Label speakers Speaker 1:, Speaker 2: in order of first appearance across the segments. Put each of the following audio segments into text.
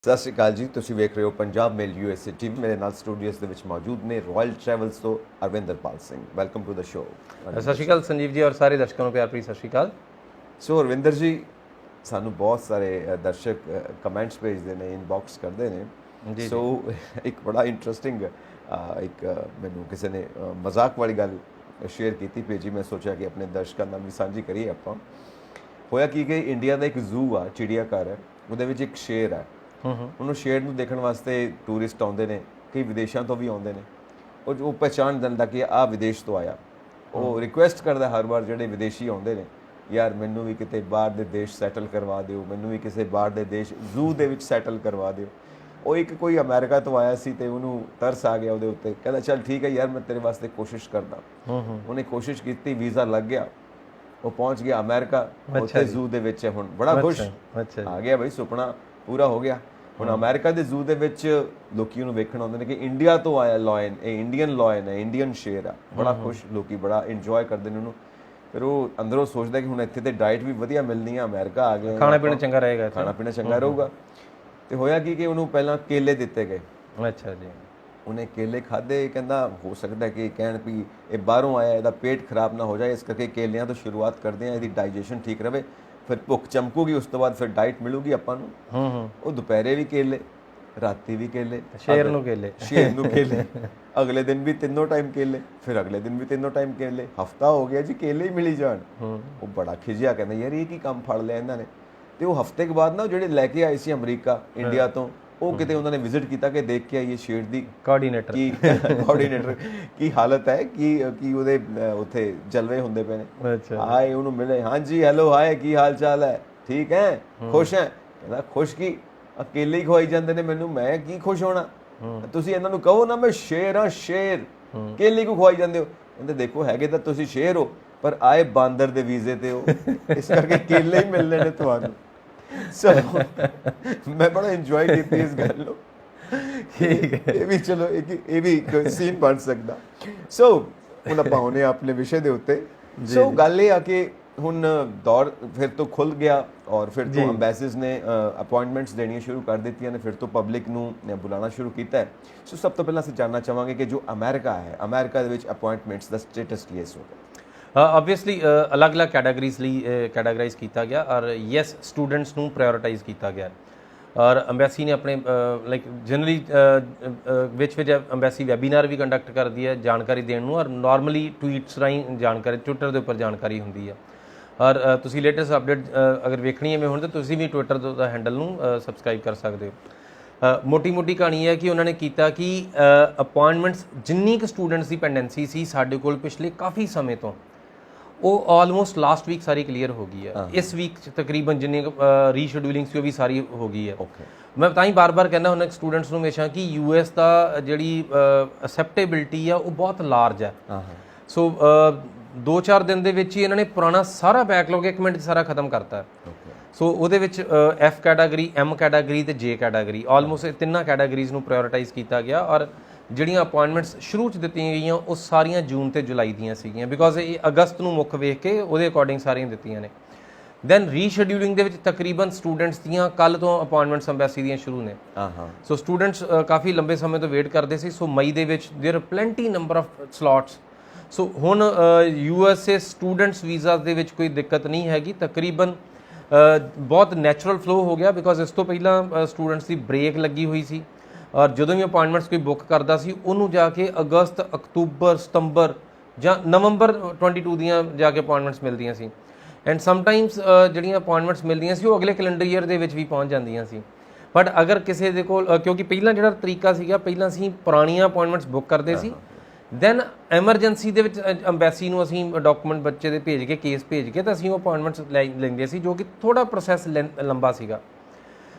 Speaker 1: ਸਤਿ ਸ਼੍ਰੀ ਅਕਾਲ ਜੀ। ਤੁਸੀਂ ਵੇਖ ਰਹੇ ਹੋ ਪੰਜਾਬ ਮੇਲ USA ਟੀਮ। ਮੇਰੇ ਨਾਲ ਸਟੂਡੀਓਸ ਦੇ ਵਿੱਚ ਮੌਜੂਦ ਨੇ ਰਾਇਲ ਟਰੈਵਲਸ ਤੋਂ Arvinderpal Singh. Welcome to the show.
Speaker 2: ਸਤਿ ਸ਼੍ਰੀ ਅਕਾਲ ਸੰਜੀਵ ਜੀ ਔਰ ਸਾਰੇ ਦਰਸ਼ਕਾਂ ਨੂੰ ਪਿਆਰ ਭਰੀ ਸਤਿ ਸ਼੍ਰੀ ਅਕਾਲ।
Speaker 1: ਸੋ ਅਰਵਿੰਦਰ ਜੀ, ਸਾਨੂੰ ਬਹੁਤ ਸਾਰੇ ਦਰਸ਼ਕ ਕਮੈਂਟਸ ਭੇਜਦੇ ਨੇ, ਇਨਬਾਕਸ ਕਰਦੇ ਨੇ। ਸੋ ਇੱਕ ਬੜਾ ਇੰਟਰਸਟਿੰਗ ਇੱਕ ਮੈਨੂੰ ਕਿਸੇ ਨੇ ਮਜ਼ਾਕ ਵਾਲੀ ਗੱਲ ਸ਼ੇਅਰ ਕੀਤੀ ਭੇਜੀ। ਮੈਂ ਸੋਚਿਆ ਕਿ ਆਪਣੇ ਦਰਸ਼ਕਾਂ ਨਾਲ ਵੀ ਸਾਂਝੀ ਕਰੀਏ ਆਪਾਂ। ਹੋਇਆ ਕੀ ਕਿ ਇੰਡੀਆ ਦਾ ਇੱਕ ਜ਼ੂ ਆ, ਚਿੜੀਆ ਘਰ ਹੈ, ਉਹਦੇ ਵਿੱਚ ਇੱਕ ਸ਼ੇਰ ਹੈ। ਉਹਨੂੰ ਸ਼ੇਰ ਨੂੰ ਦੇਖਣ ਵਾਸਤੇ ਟੂਰਿਸਟ ਆਉਂਦੇ ਨੇ, ਕਈ ਵਿਦੇਸ਼ਾਂ ਤੋਂ ਵੀ ਆਉਂਦੇ ਨੇ। ਉਹ ਪਹਿਚਾਣ ਦਿੰਦਾ ਕਿ ਆਹ ਵਿਦੇਸ਼ ਤੋਂ ਆਇਆ। ਉਹ ਰਿਕੁਐਸਟ ਕਰਦਾ ਹਰ ਵਾਰ ਜਿਹੜੇ ਵਿਦੇਸ਼ੀ ਆਉਂਦੇ ਨੇ, ਯਾਰ ਮੈਨੂੰ ਵੀ ਕਿਤੇ ਬਾਹਰ ਦੇ ਦੇਸ਼ ਸੈਟਲ ਕਰਵਾ ਦਿਓ, ਮੈਨੂੰ ਵੀ ਕਿਸੇ ਬਾਹਰ ਦੇ ਦੇਸ਼ ਜ਼ੂ ਦੇ ਵਿੱਚ ਸੈਟਲ ਕਰਵਾ ਦਿਓ। ਉਹ ਇੱਕ ਕੋਈ ਅਮਰੀਕਾ ਤੋਂ ਆਇਆ ਸੀ ਤੇ ਉਹਨੂੰ ਤਰਸ ਆ ਗਿਆ ਉਹਦੇ ਉੱਤੇ। ਕਹਿੰਦਾ ਚੱਲ ਠੀਕ ਹੈ ਯਾਰ, ਮੈਂ ਤੇਰੇ ਵਾਸਤੇ ਕੋਸ਼ਿਸ਼ ਕਰਦਾ। ਉਹਨੇ ਕੋਸ਼ਿਸ਼ ਕੀਤੀ, ਵੀਜ਼ਾ ਲੱਗ ਗਿਆ, ਉਹ ਪਹੁੰਚ ਗਿਆ ਅਮਰੀਕਾ। ਉੱਥੇ ਜ਼ੂ ਦੇ ਵਿੱਚ ਹੁਣ ਬੜਾ ਖੁਸ਼ ਆ ਗਿਆ, ਬਈ ਸੁਪਨਾ ਪੂਰਾ ਹੋ ਗਿਆ। ਹੁਣ ਅਮਰੀਕਾ ਦੇ ਜ਼ੂ ਦੇ ਵਿੱਚ ਲੋਕੀ ਉਹਨੂੰ ਵੇਖਣ ਆਉਂਦੇ ਨੇ ਕਿ ਇੰਡੀਆ ਤੋਂ ਆਇਆ ਲਾਇਨ, ਇਹ ਇੰਡੀਅਨ ਲਾਇਨ ਹੈ, ਇੰਡੀਅਨ ਸ਼ੇਰ ਆ। ਬੜਾ ਖੁਸ਼ ਲੋਕੀ, ਬੜਾ ਇੰਜੋਏ ਕਰਦੇ ਨੇ ਉਹਨੂੰ। ਫਿਰ ਉਹ ਅੰਦਰੋਂ ਸੋਚਦਾ ਕਿ ਹੁਣ ਇੱਥੇ ਤੇ ਡਾਈਟ ਵੀ ਵਧੀਆ ਮਿਲਣੀ ਆ, ਅਮਰੀਕਾ ਆ ਗਏ,
Speaker 2: ਖਾਣਾ ਪੀਣਾ ਚੰਗਾ ਰਹੇਗਾ,
Speaker 1: ਖਾਣਾ ਪੀਣਾ ਚੰਗਾ ਰਹੂਗਾ। ਤੇ ਹੋਇਆ ਕਿ ਉਹਨੂੰ ਪਹਿਲਾਂ ਕੇਲੇ ਦਿੱਤੇ ਗਏ।
Speaker 2: ਅੱਛਾ ਜੀ।
Speaker 1: ਉਹਨੇ ਕੇਲੇ ਖਾਧੇ। ਕਹਿੰਦਾ ਹੋ ਸਕਦਾ ਕਿ ਕਹਿਣ ਵੀ ਇਹ ਬਾਹਰੋਂ ਆਇਆ, ਇਹਦਾ ਪੇਟ ਖਰਾਬ ਨਾ ਹੋ ਜਾਏ, ਇਸ ਕਰਕੇ ਕੇਲਿਆਂ ਤੋਂ ਸ਼ੁਰੂਆਤ ਕਰਦੇ ਹਾਂ, ਇਹਦੀ ਡਾਈਜੈਸ਼ਨ ਠੀਕ ਰਵੇ, ਫਿਰ ਭੁੱਖ ਚਮਕੂਗੀ, ਉਸ ਤੋਂ ਬਾਅਦ ਫਿਰ ਡਾਈਟ ਮਿਲੂਗੀ ਆਪਾਂ ਨੂੰ। ਉਹ ਦੁਪਹਿਰੇ ਵੀ ਕੇਲੇ, ਰਾਤੀ ਵੀ ਕੇਲੇ,
Speaker 2: ਸ਼ੇਰ ਨੂੰ ਕੇਲੇ,
Speaker 1: ਅਗਲੇ ਦਿਨ ਵੀ ਤਿੰਨੋਂ ਟਾਈਮ ਕੇਲੇ, ਫਿਰ ਅਗਲੇ ਦਿਨ ਵੀ ਤਿੰਨੋਂ ਟਾਈਮ ਕੇਲੇ। ਹਫਤਾ ਹੋ ਗਿਆ ਜੀ, ਕੇਲੇ ਹੀ ਮਿਲੀ ਜਾਣ। ਉਹ ਬੜਾ ਖਿਜਿਆ, ਕਹਿੰਦਾ ਯਾਰ ਇਹ ਕੀ ਕੰਮ ਫੜ ਲਿਆ ਇਹਨਾਂ ਨੇ। ਤੇ ਉਹ ਹਫਤੇ ਕੇ ਬਾਅਦ ਨਾ ਜਿਹੜੇ ਲੈ ਕੇ ਆਏ ਸੀ ਅਮਰੀਕਾ, ਇੰਡੀਆ ਤੋਂ, ਉਹ ਕਿਤੇ ਉਹਨਾਂ ਨੇ ਵਿਜ਼ਿਟ ਕੀਤਾ ਕਿ ਦੇਖ ਕੇ ਆਈਏ ਸ਼ੇਰ ਦੀ ਕੋਆਰਡੀਨੇਟਰ ਕੀ ਹਾਲਤ ਹੈ, ਕੀ ਉਹਦੇ ਉੱਥੇ ਜਲਵੇ ਹੁੰਦੇ ਪਏ ਨੇ। ਆਏ ਉਹਨੂੰ ਮਿਲੇ, ਹਾਂਜੀ ਹੈਲੋ ਹਾਏ, ਕੀ ਹਾਲ ਚਾਲ ਹੈ, ਠੀਕ ਹੈ, ਖੁਸ਼ ਹੈ। ਕਹਿੰਦਾ ਖੁਸ਼ ਕੀ, ਅਕੇਲੇ ਹੀ ਖਵਾਈ ਜਾਂਦੇ ਨੇ ਮੈਨੂੰ, ਮੈਂ ਕੀ ਖੁਸ਼ ਹੋਣਾ। ਤੁਸੀਂ ਇਹਨਾਂ ਨੂੰ ਕਹੋ ਨਾ ਮੈਂ ਸ਼ੇਰ ਹਾਂ, ਸ਼ੇਰ, ਕੇਲੇ ਕਿਉਂ ਖਵਾਈ ਜਾਂਦੇ ਹੋ। ਕਹਿੰਦੇ ਦੇਖੋ ਹੈਗੇ ਤਾਂ ਤੁਸੀਂ ਸ਼ੇਰ ਹੋ, ਪਰ ਆਏ ਬਾਂਦਰ ਦੇ ਵੀਜ਼ੇ ਤੇ ਹੋ, ਇਸ ਕਰਕੇ ਕੇਲੇ ਹੀ ਮਿਲਣੇ ਨੇ ਤੁਹਾਨੂੰ। ਸੋ ਮੈਂ ਬੜਾ ਇੰਜੋਏ ਕੀਤੀ ਇਸ ਗੱਲ ਨੂੰ। ਠੀਕ ਹੈ, ਇਹ ਵੀ ਚਲੋ ਇਹ ਵੀ ਇੱਕ ਸੀਨ ਬਣ ਸਕਦਾ। ਸੋ ਹੁਣ ਆਪਾਂ ਆਉਂਦੇ ਆਪਣੇ ਵਿਸ਼ੇ ਦੇ ਉੱਤੇ। ਸੋ ਗੱਲ ਇਹ ਆ ਕਿ ਹੁਣ ਦੌਰ ਫਿਰ ਤੋਂ ਖੁੱਲ੍ਹ ਗਿਆ ਔਰ ਫਿਰ ਤੋਂ ਅੰਬੈਸੀਜ਼ ਨੇ ਅਪਾਇੰਟਮੈਂਟਸ ਦੇਣੀਆਂ ਸ਼ੁਰੂ ਕਰ ਦਿੱਤੀਆਂ ਨੇ, ਫਿਰ ਤੋਂ ਪਬਲਿਕ ਨੂੰ ਬੁਲਾਉਣਾ ਸ਼ੁਰੂ ਕੀਤਾ ਹੈ। ਸੋ ਸਭ ਤੋਂ ਪਹਿਲਾਂ ਅਸੀਂ ਜਾਣਨਾ ਚਾਹਾਂਗੇ ਕਿ ਜੋ ਅਮਰੀਕਾ ਹੈ, ਅਮਰੀਕਾ ਦੇ ਵਿੱਚ ਅਪਾਇੰਟਮੈਂਟਸ ਦਾ ਸਟੇਟਸ ਕੀ ਹੈ ਇਸ ਵਕਤ।
Speaker 2: ਆਬਵੀਅਸਲੀ ਅਲੱਗ-ਅਲੱਗ ਕੈਟਾਗਰੀਜ਼ ਲਈ ਕੈਟਾਗਰਾਈਜ਼ ਕੀਤਾ ਗਿਆ ਔਰ ਯੈਸ ਸਟੂਡੈਂਟਸ ਨੂੰ ਪ੍ਰਾਇਓਰਟਾਈਜ਼ ਕੀਤਾ ਗਿਆ। ਔਰ ਅੰਬੈਸੀ ਨੇ ਆਪਣੇ ਲਾਈਕ ਜਨਰਲੀ ਵਿੱਚ ਅੰਬੈਸੀ ਵੈਬੀਨਾਰ ਵੀ ਕੰਡਕਟ ਕਰਦੀ ਹੈ ਜਾਣਕਾਰੀ ਦੇਣ ਨੂੰ, ਔਰ ਨਾਰਮਲੀ ਟਵੀਟਸ ਰਾਹੀਂ ਜਾਣਕਾਰੀ, ਟਵਿੱਟਰ ਦੇ ਉੱਪਰ ਜਾਣਕਾਰੀ ਹੁੰਦੀ ਹੈ। ਔਰ ਤੁਸੀਂ ਲੇਟੈਸਟ ਅਪਡੇਟ ਅਗਰ ਵੇਖਣੀ ਹੈ ਹੁਣ ਤਾਂ ਤੁਸੀਂ ਵੀ ਟਵਿੱਟਰ ਦਾ ਹੈਂਡਲ ਨੂੰ ਸਬਸਕ੍ਰਾਈਬ ਕਰ ਸਕਦੇ ਹੋ। ਮੋਟੀ ਕਹਾਣੀ ਹੈ ਕਿ ਉਹਨਾਂ ਨੇ ਕੀਤਾ ਕਿ ਅਪਾਇੰਟਮੈਂਟਸ ਜਿੰਨੀ ਕੁ ਸਟੂਡੈਂਟਸ ਦੀ ਪੈਂਡੈਂਸੀ ਸੀ ਸਾਡੇ ਕੋਲ ਪਿਛਲੇ ਕਾਫੀ ਸਮੇਂ ਤੋਂ, ਉਹ ਆਲਮੋਸਟ ਲਾਸਟ ਵੀਕ ਸਾਰੀ ਕਲੀਅਰ ਹੋ ਗਈ ਹੈ। ਇਸ ਵੀਕ 'ਚ ਤਕਰੀਬਨ ਜਿੰਨੀ ਰੀਸ਼ਡਿਊਲਿੰਗ ਸੀ ਉਹ ਵੀ ਸਾਰੀ ਹੋ ਗਈ ਹੈ। ਮੈਂ ਤਾਂ ਹੀ ਬਾਰ-ਬਾਰ ਕਹਿੰਦਾ ਹੁੰਦਾ ਸਟੂਡੈਂਟਸ ਨੂੰ ਹਮੇਸ਼ਾ ਕਿ US ਦਾ ਜਿਹੜੀ ਅਸੈਪਟੇਬਿਲਿਟੀ ਆ ਉਹ ਬਹੁਤ ਲਾਰਜ ਹੈ। ਸੋ 2-4 ਦਿਨ ਦੇ ਵਿੱਚ ਹੀ ਇਹਨਾਂ ਨੇ ਪੁਰਾਣਾ ਸਾਰਾ ਬੈਕਲੌਗ 1 ਮਿੰਟ 'ਚ ਸਾਰਾ ਖਤਮ ਕਰਤਾ ਹੈ। ਸੋ ਉਹਦੇ ਵਿੱਚ F ਕੈਟਾਗਰੀ, M ਕੈਟਾਗਰੀ ਤੇ J ਕੈਟਾਗਰੀ, ਆਲਮੋਸਟ ਇਹ ਤਿੰਨਾਂ ਕੈਟਾਗਰੀਜ਼ ਨੂੰ ਪ੍ਰਾਇਓਰਟਾਈਜ਼ ਕੀਤਾ ਗਿਆ। ਔਰ ਜਿਹੜੀਆਂ ਅਪਾਇੰਟਮੈਂਟਸ ਸ਼ੁਰੂ 'ਚ ਦਿੱਤੀਆਂ ਗਈਆਂ ਉਹ ਸਾਰੀਆਂ ਜੂਨ ਤੇ ਜੁਲਾਈ ਦੀਆਂ ਸੀਗੀਆਂ, ਬਿਕੋਜ਼ ਇਹ ਅਗਸਤ ਨੂੰ ਮੁੱਖ ਵੇਖ ਕੇ ਉਹਦੇ ਅਕੋਰਡਿੰਗ ਸਾਰੀਆਂ ਦਿੱਤੀਆਂ ਨੇ। ਦੈਨ ਰੀਸ਼ਡਿਊਲਿੰਗ ਦੇ ਵਿੱਚ ਤਕਰੀਬਨ ਸਟੂਡੈਂਟਸ ਦੀਆਂ ਕੱਲ੍ਹ ਤੋਂ ਅਪਾਇੰਟਮੈਂਟਸ ਅੰਬੈਸੀ ਦੀਆਂ ਸ਼ੁਰੂ ਨੇ। ਸੋ ਸਟੂਡੈਂਟਸ ਕਾਫੀ ਲੰਬੇ ਸਮੇਂ ਤੋਂ ਵੇਟ ਕਰਦੇ ਸੀ। ਸੋ ਮਈ ਦੇ ਵਿੱਚ there plenty number of slots. So ਹੁਣ USA ਸਟੂਡੈਂਟਸ ਵੀਜ਼ਾਸ ਦੇ ਵਿੱਚ ਕੋਈ ਦਿੱਕਤ ਨਹੀਂ ਹੈਗੀ, ਤਕਰੀਬਨ ਬਹੁਤ ਨੈਚੁਰਲ ਫਲੋ ਹੋ ਗਿਆ। ਬਿਕੋਜ਼ ਇਸ ਤੋਂ ਪਹਿਲਾਂ ਸਟੂਡੈਂਟਸ ਦੀ ਬ੍ਰੇਕ ਲੱਗੀ ਹੋਈ ਸੀ ਔਰ ਜਦੋਂ ਵੀ ਅਪਾਇੰਟਮੈਂਟਸ ਕੋਈ ਬੁੱਕ ਕਰਦਾ ਸੀ ਉਹਨੂੰ ਜਾ ਕੇ ਅਗਸਤ, ਅਕਤੂਬਰ, ਸਤੰਬਰ ਜਾਂ ਨਵੰਬਰ 22 ਦੀਆਂ ਜਾ ਕੇ ਅਪਾਇੰਟਮੈਂਟਸ ਮਿਲਦੀਆਂ ਸੀ। ਐਂਡ ਸਮਟਾਈਮਸ ਜਿਹੜੀਆਂ ਅਪਾਇੰਟਮੈਂਟਸ ਮਿਲਦੀਆਂ ਸੀ ਉਹ ਅਗਲੇ ਕੈਲੰਡਰ ਈਅਰ ਦੇ ਵਿੱਚ ਵੀ ਪਹੁੰਚ ਜਾਂਦੀਆਂ ਸੀ। ਬਟ ਅਗਰ ਕਿਸੇ ਦੇ ਕੋਲ ਕਿਉਂਕਿ ਪਹਿਲਾਂ ਜਿਹੜਾ ਤਰੀਕਾ ਸੀਗਾ, ਪਹਿਲਾਂ ਅਸੀਂ ਪੁਰਾਣੀਆਂ ਅਪਾਇੰਟਮੈਂਟਸ ਬੁੱਕ ਕਰਦੇ ਸੀ, ਦੈਨ ਐਮਰਜੈਂਸੀ ਦੇ ਵਿੱਚ ਅੰਬੈਸੀ ਨੂੰ ਅਸੀਂ ਡਾਕੂਮੈਂਟ ਬੱਚੇ ਦੇ ਭੇਜ ਕੇ, ਕੇਸ ਭੇਜ ਕੇ ਤਾਂ ਅਸੀਂ ਉਹ ਅਪਾਇੰਟਮੈਂਟਸ ਲੈਂਦੇ ਸੀ, ਜੋ ਕਿ ਥੋੜ੍ਹਾ ਪ੍ਰੋਸੈਸ ਲੰਬਾ ਸੀਗਾ।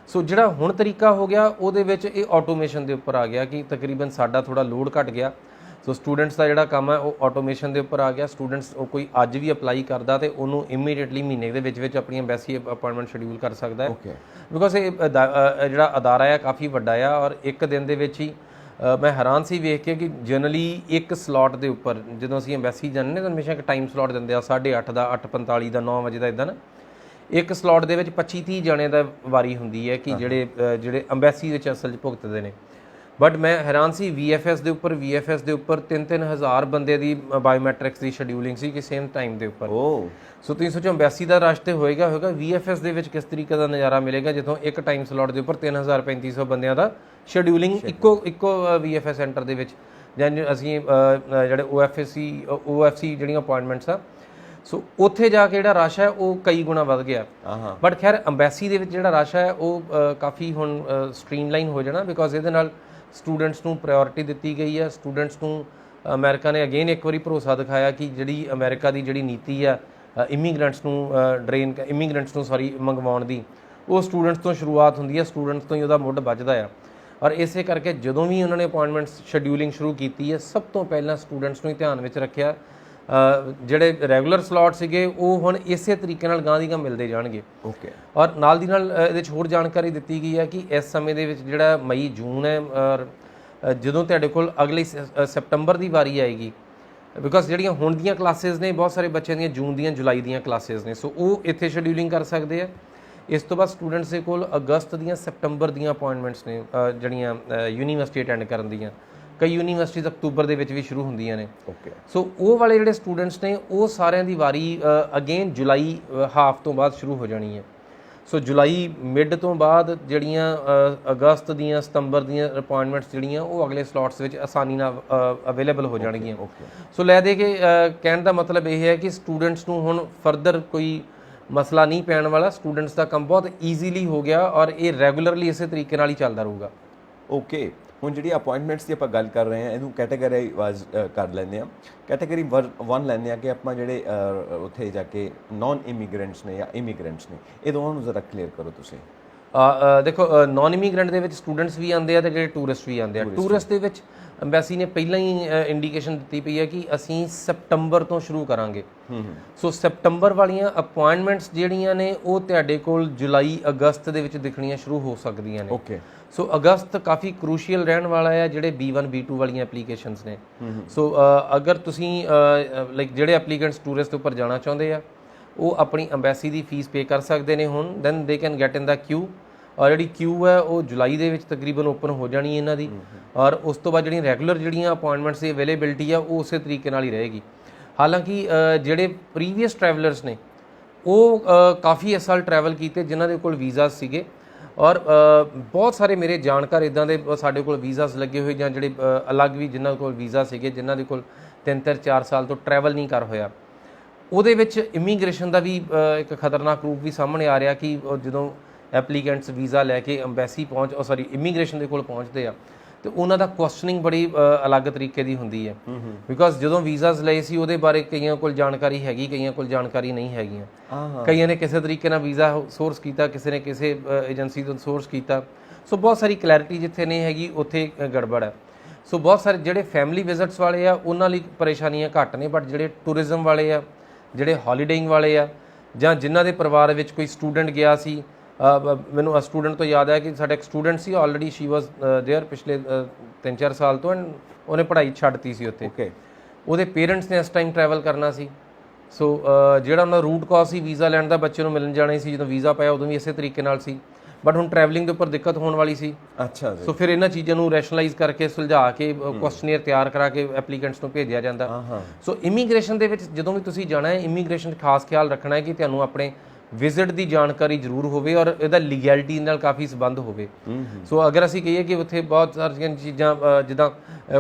Speaker 2: ਸੋ ਜਿਹੜਾ ਹੁਣ ਤਰੀਕਾ ਹੋ ਗਿਆ ਉਹਦੇ ਵਿੱਚ ਇਹ ਆਟੋਮੇਸ਼ਨ ਦੇ ਉੱਪਰ ਆ ਗਿਆ ਕਿ ਤਕਰੀਬਨ ਸਾਡਾ ਥੋੜ੍ਹਾ ਲੋਡ ਘਟ ਗਿਆ। ਸੋ ਸਟੂਡੈਂਟਸ ਦਾ ਜਿਹੜਾ ਕੰਮ ਹੈ ਉਹ ਆਟੋਮੇਸ਼ਨ ਦੇ ਉੱਪਰ ਆ ਗਿਆ। ਸਟੂਡੈਂਟਸ ਉਹ ਕੋਈ ਅੱਜ ਵੀ ਅਪਲਾਈ ਕਰਦਾ ਤੇ ਉਹਨੂੰ ਇਮੀਡੀਏਟਲੀ ਮਹੀਨੇ ਦੇ ਵਿੱਚ ਆਪਣੀ ਅੰਬੈਸੀ ਅਪਾਇੰਟਮੈਂਟ ਸ਼ਡਿਊਲ ਕਰ ਸਕਦਾ ਹੈ। ਬਿਕੋਜ਼ ਇਹ ਜਿਹੜਾ ਅਦਾਰਾ ਹੈ ਕਾਫੀ ਵੱਡਾ ਆ ਔਰ ਇੱਕ ਦਿਨ ਦੇ ਵਿੱਚ ਹੀ ਮੈਂ ਹੈਰਾਨ ਸੀ ਵੇਖ ਕੇ ਕਿ ਜਨਰਲੀ ਇੱਕ ਸਲੋਟ ਦੇ ਉੱਪਰ ਜਦੋਂ ਅਸੀਂ ਅੰਬੈਸੀ ਜਾਂਦੇ ਤਾਂ ਹਮੇਸ਼ਾ ਇੱਕ ਟਾਈਮ ਸਲੋਟ ਦਿੰਦੇ ਆ 8:30 ਦਾ, 8:45 ਦਾ, 9 ਵਜੇ ਦਾ, ਇੱਦਾਂ ਨਾ ਇੱਕ ਸਲੋਟ ਦੇ ਵਿੱਚ 25-30 ਜਣੇ ਦਾ ਵਾਰੀ ਹੁੰਦੀ ਹੈ ਕਿ ਜਿਹੜੇ ਅੰਬੈਸੀ ਵਿੱਚ ਅਸਲ 'ਚ ਭੁਗਤਦੇ ਨੇ। ਬਟ ਮੈਂ ਹੈਰਾਨ ਸੀ VFS ਦੇ ਉੱਪਰ 3-3 ਹਜ਼ਾਰ ਬੰਦੇ ਦੀ ਬਾਇਓਮੈਟ੍ਰਿਕਸ ਦੀ ਸ਼ਡਿਊਲਿੰਗ ਸੀ ਕਿ ਸੇਮ ਟਾਈਮ ਦੇ ਉੱਪਰ। ਸੋ ਤੁਸੀਂ ਸੋਚੋ ਅੰਬੈਸੀ ਦਾ ਰਸ਼ ਤੇ ਹੋਏਗਾ VFS ਦੇ ਵਿੱਚ ਕਿਸ ਤਰੀਕੇ ਦਾ ਨਜ਼ਾਰਾ ਮਿਲੇਗਾ ਜਦੋਂ ਇੱਕ ਟਾਈਮ ਸਲੋਟ ਦੇ ਉੱਪਰ 3000-3500 ਬੰਦਿਆਂ ਦਾ ਸ਼ਡਿਊਲਿੰਗ ਇੱਕੋ VFS ਸੈਂਟਰ ਦੇ ਵਿੱਚ, ਜਾਂ ਅਸੀਂ ਜਿਹੜੇ OFC ਜਿਹੜੀਆਂ ਅਪਾਇੰਟਮੈਂਟਸ ਆ, ਸੋ ਉੱਥੇ ਜਾ ਕੇ ਜਿਹੜਾ ਰਸ਼ ਹੈ ਉਹ ਕਈ ਗੁਣਾ ਵੱਧ ਗਿਆ। ਬਟ ਖੈਰ ਅੰਬੈਸੀ ਦੇ ਵਿੱਚ ਜਿਹੜਾ ਰਸ਼ ਹੈ ਉਹ ਕਾਫੀ ਹੁਣ ਸਟ੍ਰੀਮਲਾਈਨ ਹੋ ਜਾਣਾ, ਬਿਕੋਜ਼ ਇਹਦੇ ਨਾਲ ਸਟੂਡੈਂਟਸ ਨੂੰ ਪ੍ਰਾਇੋਰਟੀ ਦਿੱਤੀ ਗਈ ਹੈ। ਸਟੂਡੈਂਟਸ ਨੂੰ ਅਮਰੀਕਾ ਨੇ ਅਗੇਨ ਇੱਕ ਵਾਰੀ ਭਰੋਸਾ ਦਿਖਾਇਆ ਕਿ ਜਿਹੜੀ ਅਮਰੀਕਾ ਦੀ ਜਿਹੜੀ ਨੀਤੀ ਆ ਇਮੀਗ੍ਰੈਂਟਸ ਨੂੰ ਮੰਗਵਾਉਣ ਦੀ, ਉਹ ਸਟੂਡੈਂਟਸ ਤੋਂ ਸ਼ੁਰੂਆਤ ਹੁੰਦੀ ਹੈ, ਸਟੂਡੈਂਟਸ ਤੋਂ ਹੀ ਉਹਦਾ ਮੁੱਢ ਵੱਜਦਾ ਆ। ਔਰ ਇਸੇ ਕਰਕੇ ਜਦੋਂ ਵੀ ਉਹਨਾਂ ਨੇ ਅਪਾਇੰਟਮੈਂਟਸ ਸ਼ਡਿਊਲਿੰਗ ਸ਼ੁਰੂ ਕੀਤੀ ਹੈ, ਸਭ ਤੋਂ ਪਹਿਲਾਂ ਸਟੂਡੈਂਟਸ ਨੂੰ ਹੀ ਧਿਆਨ ਵਿੱਚ ਰੱਖਿਆ। ਜਿਹੜੇ ਰੈਗੂਲਰ ਸਲੋਟ ਸੀਗੇ ਉਹ ਹੁਣ ਇਸੇ ਤਰੀਕੇ ਨਾਲ ਗਾਂ ਦੀ ਗਾਂ ਮਿਲਦੇ ਜਾਣਗੇ। ਔਰ ਨਾਲ ਦੀ ਨਾਲ ਇਹਦੇ 'ਚ ਹੋਰ ਜਾਣਕਾਰੀ ਦਿੱਤੀ ਗਈ ਹੈ ਕਿ ਇਸ ਸਮੇਂ ਦੇ ਵਿੱਚ ਜਿਹੜਾ ਮਈ ਜੂਨ ਹੈ, ਔਰ ਜਦੋਂ ਤੁਹਾਡੇ ਕੋਲ ਅਗਲੀ ਸੈਪਟੰਬਰ ਦੀ ਵਾਰੀ ਆਏਗੀ, ਬਿਕੋਜ਼ ਜਿਹੜੀਆਂ ਹੁਣ ਦੀਆਂ ਕਲਾਸਿਸ ਨੇ ਬਹੁਤ ਸਾਰੇ ਬੱਚਿਆਂ ਦੀਆਂ ਜੂਨ ਦੀਆਂ ਜੁਲਾਈ ਦੀਆਂ ਕਲਾਸਿਸ ਨੇ, ਸੋ ਉਹ ਇੱਥੇ ਸ਼ਡਿਊਲਿੰਗ ਕਰ ਸਕਦੇ ਆ। ਇਸ ਤੋਂ ਬਾਅਦ ਸਟੂਡੈਂਟਸ ਦੇ ਕੋਲ ਅਗਸਤ ਦੀਆਂ ਸੈਪਟੰਬਰ ਦੀਆਂ ਅਪਾਇੰਟਮੈਂਟਸ ਨੇ ਜਿਹੜੀਆਂ ਯੂਨੀਵਰਸਿਟੀ ਅਟੈਂਡ ਕਰਨ ਦੀਆਂ। ਕਈ ਯੂਨੀਵਰਸਿਟੀਜ਼ ਅਕਤੂਬਰ ਦੇ ਵਿੱਚ ਵੀ ਸ਼ੁਰੂ ਹੁੰਦੀਆਂ ਨੇ। ਸੋ ਉਹ ਵਾਲੇ ਜਿਹੜੇ ਸਟੂਡੈਂਟਸ ਨੇ ਉਹ ਸਾਰਿਆਂ ਦੀ ਵਾਰੀ ਅਗੇਨ ਜੁਲਾਈ ਹਾਫ ਤੋਂ ਬਾਅਦ ਸ਼ੁਰੂ ਹੋ ਜਾਣੀ ਹੈ। ਸੋ ਜੁਲਾਈ ਮਿਡ ਤੋਂ ਬਾਅਦ ਜਿਹੜੀਆਂ ਅਗਸਤ ਦੀਆਂ ਸਤੰਬਰ ਦੀਆਂ ਅਪਾਇੰਟਮੈਂਟਸ ਜਿਹੜੀਆਂ ਉਹ ਅਗਲੇ ਸਲੋਟਸ ਵਿੱਚ ਆਸਾਨੀ ਨਾਲ ਅਵੇਲੇਬਲ ਹੋ ਜਾਣਗੀਆਂ। ਸੋ ਲੈ ਦੇ ਕੇ ਕਹਿਣ ਦਾ ਮਤਲਬ ਇਹ ਹੈ ਕਿ ਸਟੂਡੈਂਟਸ ਨੂੰ ਹੁਣ ਫਰਦਰ ਕੋਈ ਮਸਲਾ ਨਹੀਂ ਪੈਣ ਵਾਲਾ। ਸਟੂਡੈਂਟਸ ਦਾ ਕੰਮ ਬਹੁਤ ਈਜ਼ੀਲੀ ਹੋ ਗਿਆ ਔਰ ਇਹ ਰੈਗੂਲਰਲੀ ਇਸੇ ਤਰੀਕੇ ਨਾਲ ਹੀ ਚੱਲਦਾ ਰਹੂਗਾ।
Speaker 1: ਹੁਣ ਜਿਹੜੀ ਅਪਾਇੰਟਮੈਂਟਸ ਦੀ ਆਪਾਂ ਗੱਲ ਕਰ ਰਹੇ ਹਾਂ, ਇਹਨੂੰ ਕੈਟਾਗਰੀ ਵਾਈਜ਼ ਕਰ ਲੈਂਦੇ ਹਾਂ। ਕੈਟਾਗਰੀ 1 ਲੈਂਦੇ ਹਾਂ ਕਿ ਆਪਾਂ ਜਿਹੜੇ ਉੱਥੇ ਜਾ ਕੇ ਨਾਨ ਇਮੀਗ੍ਰੈਂਟਸ ਨੇ ਜਾਂ ਇਮੀਗ੍ਰੈਂਟਸ ਨੇ, ਇਹ ਦੋਵਾਂ ਨੂੰ ਜ਼ਰਾ ਕਲੀਅਰ ਕਰੋ ਤੁਸੀਂ।
Speaker 2: ਦੇਖੋ ਨਾਨ ਇਮੀਗ੍ਰੈਂਟ ਦੇ ਵਿੱਚ ਸਟੂਡੈਂਟਸ ਵੀ ਆਉਂਦੇ ਆ ਤੇ ਜਿਹੜੇ ਟੂਰਿਸਟ ਵੀ ਆਉਂਦੇ ਆ। ਟੂਰਿਸਟ ਦੇ ਵਿੱਚ ਅੰਬੈਸੀ ਨੇ ਪਹਿਲਾਂ ਹੀ ਇੰਡੀਕੇਸ਼ਨ ਦਿੱਤੀ ਪਈ ਹੈ ਕਿ ਅਸੀਂ ਸੈਪਟੰਬਰ ਤੋਂ ਸ਼ੁਰੂ ਕਰਾਂਗੇ। ਸੋ ਸੈਪਟੰਬਰ ਵਾਲੀਆਂ ਅਪਾਇੰਟਮੈਂਟਸ ਜਿਹੜੀਆਂ ਨੇ ਉਹ ਤੁਹਾਡੇ ਕੋਲ ਜੁਲਾਈ ਅਗਸਤ ਦੇ ਵਿੱਚ ਦਿਖਣੀਆਂ ਸ਼ੁਰੂ ਹੋ ਸਕਦੀਆਂ ਨੇ। ਸੋ ਅਗਸਤ ਕਾਫੀ ਕਰੂਸ਼ੀਅਲ ਰਹਿਣ ਵਾਲਾ ਹੈ ਜਿਹੜੇ B1 B2 ਵਾਲੀਆਂ ਐਪਲੀਕੇਸ਼ਨਸ ਨੇ। ਸੋ ਅਗਰ ਤੁਸੀਂ ਜਿਹੜੇ ਐਪਲੀਕੈਂਟਸ ਟੂਰਿਸਟ ਦੇ ਉੱਪਰ ਜਾਣਾ ਚਾਹੁੰਦੇ ਆ ਉਹ ਆਪਣੀ ਅੰਬੈਸੀ ਦੀ ਫੀਸ ਪੇ ਕਰ ਸਕਦੇ ਨੇ ਹੁਣ, ਦੈਨ ਦੇ ਕੈਨ ਗੈਟ ਇਨ ਦਾ ਕਿਊ। ਔਰ ਜਿਹੜੀ ਕਿਊ ਹੈ ਉਹ ਜੁਲਾਈ ਦੇ ਵਿੱਚ ਤਕਰੀਬਨ ਓਪਨ ਹੋ ਜਾਣੀ ਇਹਨਾਂ ਦੀ। ਔਰ ਉਸ ਤੋਂ ਬਾਅਦ ਜਿਹੜੀਆਂ ਰੈਗੂਲਰ ਜਿਹੜੀਆਂ ਅਪਾਇੰਟਮੈਂਟਸ ਦੀ ਅਵੇਲੇਬਿਲਿਟੀ ਆ ਉਹ ਉਸੇ ਤਰੀਕੇ ਨਾਲ ਹੀ ਰਹੇਗੀ। ਹਾਲਾਂਕਿ ਜਿਹੜੇ ਪ੍ਰੀਵੀਅਸ ਟਰੈਵਲਰਸ ਨੇ ਉਹ ਕਾਫੀ ਇਸ ਸਾਲ ਟਰੈਵਲ ਕੀਤੇ ਜਿਨ੍ਹਾਂ ਦੇ ਕੋਲ ਵੀਜ਼ਾਸ ਸੀਗੇ, ਔਰ ਬਹੁਤ ਸਾਰੇ ਮੇਰੇ ਜਾਣਕਾਰ ਇੱਦਾਂ ਦੇ ਸਾਡੇ ਕੋਲ ਵੀਜ਼ਾਸ ਲੱਗੇ ਹੋਏ ਜਾਂ ਜਿਹੜੇ ਅਲੱਗ ਵੀ ਜਿਨ੍ਹਾਂ ਕੋਲ ਵੀਜ਼ਾ ਸੀਗੇ, ਜਿਨ੍ਹਾਂ ਦੇ ਕੋਲ 3-4 ਸਾਲ ਤੋਂ ਟਰੈਵਲ ਨਹੀਂ ਕਰ ਹੋਇਆ। ਉਹਦੇ ਵਿੱਚ ਇਮੀਗ੍ਰੇਸ਼ਨ ਦਾ ਵੀ ਇੱਕ ਖਤਰਨਾਕ ਰੂਪ ਵੀ ਸਾਹਮਣੇ ਆ ਰਿਹਾ ਕਿ ਜਦੋਂ ਐਪਲੀਕੈਂਟਸ ਵੀਜ਼ਾ ਲੈ ਕੇ ਅੰਬੈਸੀ ਇਮੀਗ੍ਰੇਸ਼ਨ ਦੇ ਕੋਲ ਪਹੁੰਚਦੇ ਆ ਤੇ ਉਹਨਾਂ ਦਾ ਕੁਐਸਚਨਿੰਗ ਬੜੀ ਅਲੱਗ ਤਰੀਕੇ ਦੀ ਹੁੰਦੀ ਹੈ। ਬਿਕੋਜ਼ ਜਦੋਂ ਵੀਜ਼ਾਸ ਲਏ ਸੀ ਉਹਦੇ ਬਾਰੇ ਕਈਆਂ ਕੋਲ ਜਾਣਕਾਰੀ ਹੈਗੀ, ਕਈਆਂ ਕੋਲ ਜਾਣਕਾਰੀ ਨਹੀਂ ਹੈਗੀਆਂ। ਕਈਆਂ ਨੇ ਕਿਸੇ ਤਰੀਕੇ ਨਾਲ ਵੀਜ਼ਾ ਸੋਰਸ ਕੀਤਾ, ਕਿਸੇ ਨੇ ਕਿਸੇ ਏਜੰਸੀ ਤੋਂ ਸੋਰਸ ਕੀਤਾ। ਸੋ ਬਹੁਤ ਸਾਰੀ ਕਲੈਰਿਟੀ ਜਿੱਥੇ ਨਹੀਂ ਹੈਗੀ ਉੱਥੇ ਗੜਬੜ ਹੈ। ਸੋ ਬਹੁਤ ਸਾਰੇ ਜਿਹੜੇ ਫੈਮਿਲੀ ਵਿਜ਼ਿਟਸ ਵਾਲੇ ਆ ਉਹਨਾਂ ਲਈ ਪਰੇਸ਼ਾਨੀਆਂ ਘੱਟ ਨੇ, ਬਟ ਜਿਹੜੇ ਟੂਰਿਜ਼ਮ ਵਾਲੇ ਆ, ਜਿਹੜੇ ਹੌਲੀਡੇਇੰਗ ਵਾਲੇ ਆ, ਜਾਂ ਜਿਨ੍ਹਾਂ ਦੇ ਪਰਿਵਾਰ ਵਿੱਚ ਕੋਈ ਸਟੂਡੈਂਟ ਗਿਆ ਸੀ, ਮੈਨੂੰ ਸਟੂਡੈਂਟ ਤੋਂ ਯਾਦ ਹੈ ਕਿ ਸਾਡਾ ਇੱਕ ਸਟੂਡੈਂਟ ਸੀ, ਆਲਰੇਡੀ ਸ਼ੀ ਵਾਜ਼ ਦੇਅਰ ਪਿਛਲੇ 3-4 ਸਾਲ ਤੋਂ, ਐਂਡ ਉਹਨੇ ਪੜ੍ਹਾਈ ਛੱਡਤੀ ਸੀ ਉੱਥੇ। ਉਹਦੇ ਪੇਰੈਂਟਸ ਨੇ ਇਸ ਟਾਈਮ ਟਰੈਵਲ ਕਰਨਾ ਸੀ। ਸੋ ਜਿਹੜਾ ਉਹਨਾਂ ਦਾ ਰੂਟ ਕਾਜ਼ ਸੀ ਵੀਜ਼ਾ ਲੈਣ ਦਾ, ਬੱਚੇ ਨੂੰ ਮਿਲਣ ਜਾਣਾ ਸੀ, ਜਦੋਂ ਵੀਜ਼ਾ ਪਾਇਆ ਉਦੋਂ ਵੀ ਇਸੇ ਤਰੀਕੇ ਨਾਲ ਸੀ, ਬਟ ਹੁਣ ਟਰੈਵਲਿੰਗ ਦੇ ਉੱਪਰ ਦਿੱਕਤ ਹੋਣ ਵਾਲੀ ਸੀ। ਸੋ ਫਿਰ ਇਹਨਾਂ ਚੀਜ਼ਾਂ ਨੂੰ ਰੈਸ਼ਨਲਾਈਜ਼ ਕਰਕੇ ਸੁਲਝਾ ਕੇ ਕੁਐਸਚਨੇਅਰ ਤਿਆਰ ਕਰਾ ਕੇ ਐਪਲੀਕੈਂਟਸ ਨੂੰ ਭੇਜਿਆ ਜਾਂਦਾ। ਸੋ ਇਮੀਗ੍ਰੇਸ਼ਨ ਦੇ ਵਿੱਚ ਜਦੋਂ ਵੀ ਤੁਸੀਂ ਜਾਣਾ ਹੈ, ਇਮੀਗ੍ਰੇਸ਼ਨ ਖਾਸ ਖਿਆਲ ਰੱਖਣਾ ਹੈ ਕਿ ਤੁਹਾਨੂੰ ਆਪਣੇ ਵਿਜ਼ਿਟ ਦੀ ਜਾਣਕਾਰੀ ਜ਼ਰੂਰ ਹੋਵੇ ਔਰ ਇਹਦਾ ਲੀਗੈਲਿਟੀ ਨਾਲ ਕਾਫੀ ਸੰਬੰਧ ਹੋਵੇ। ਸੋ ਅਗਰ ਅਸੀਂ ਕਹੀਏ ਕਿ ਉੱਥੇ ਬਹੁਤ ਸਾਰੀਆਂ ਚੀਜ਼ਾਂ ਜਿੱਦਾਂ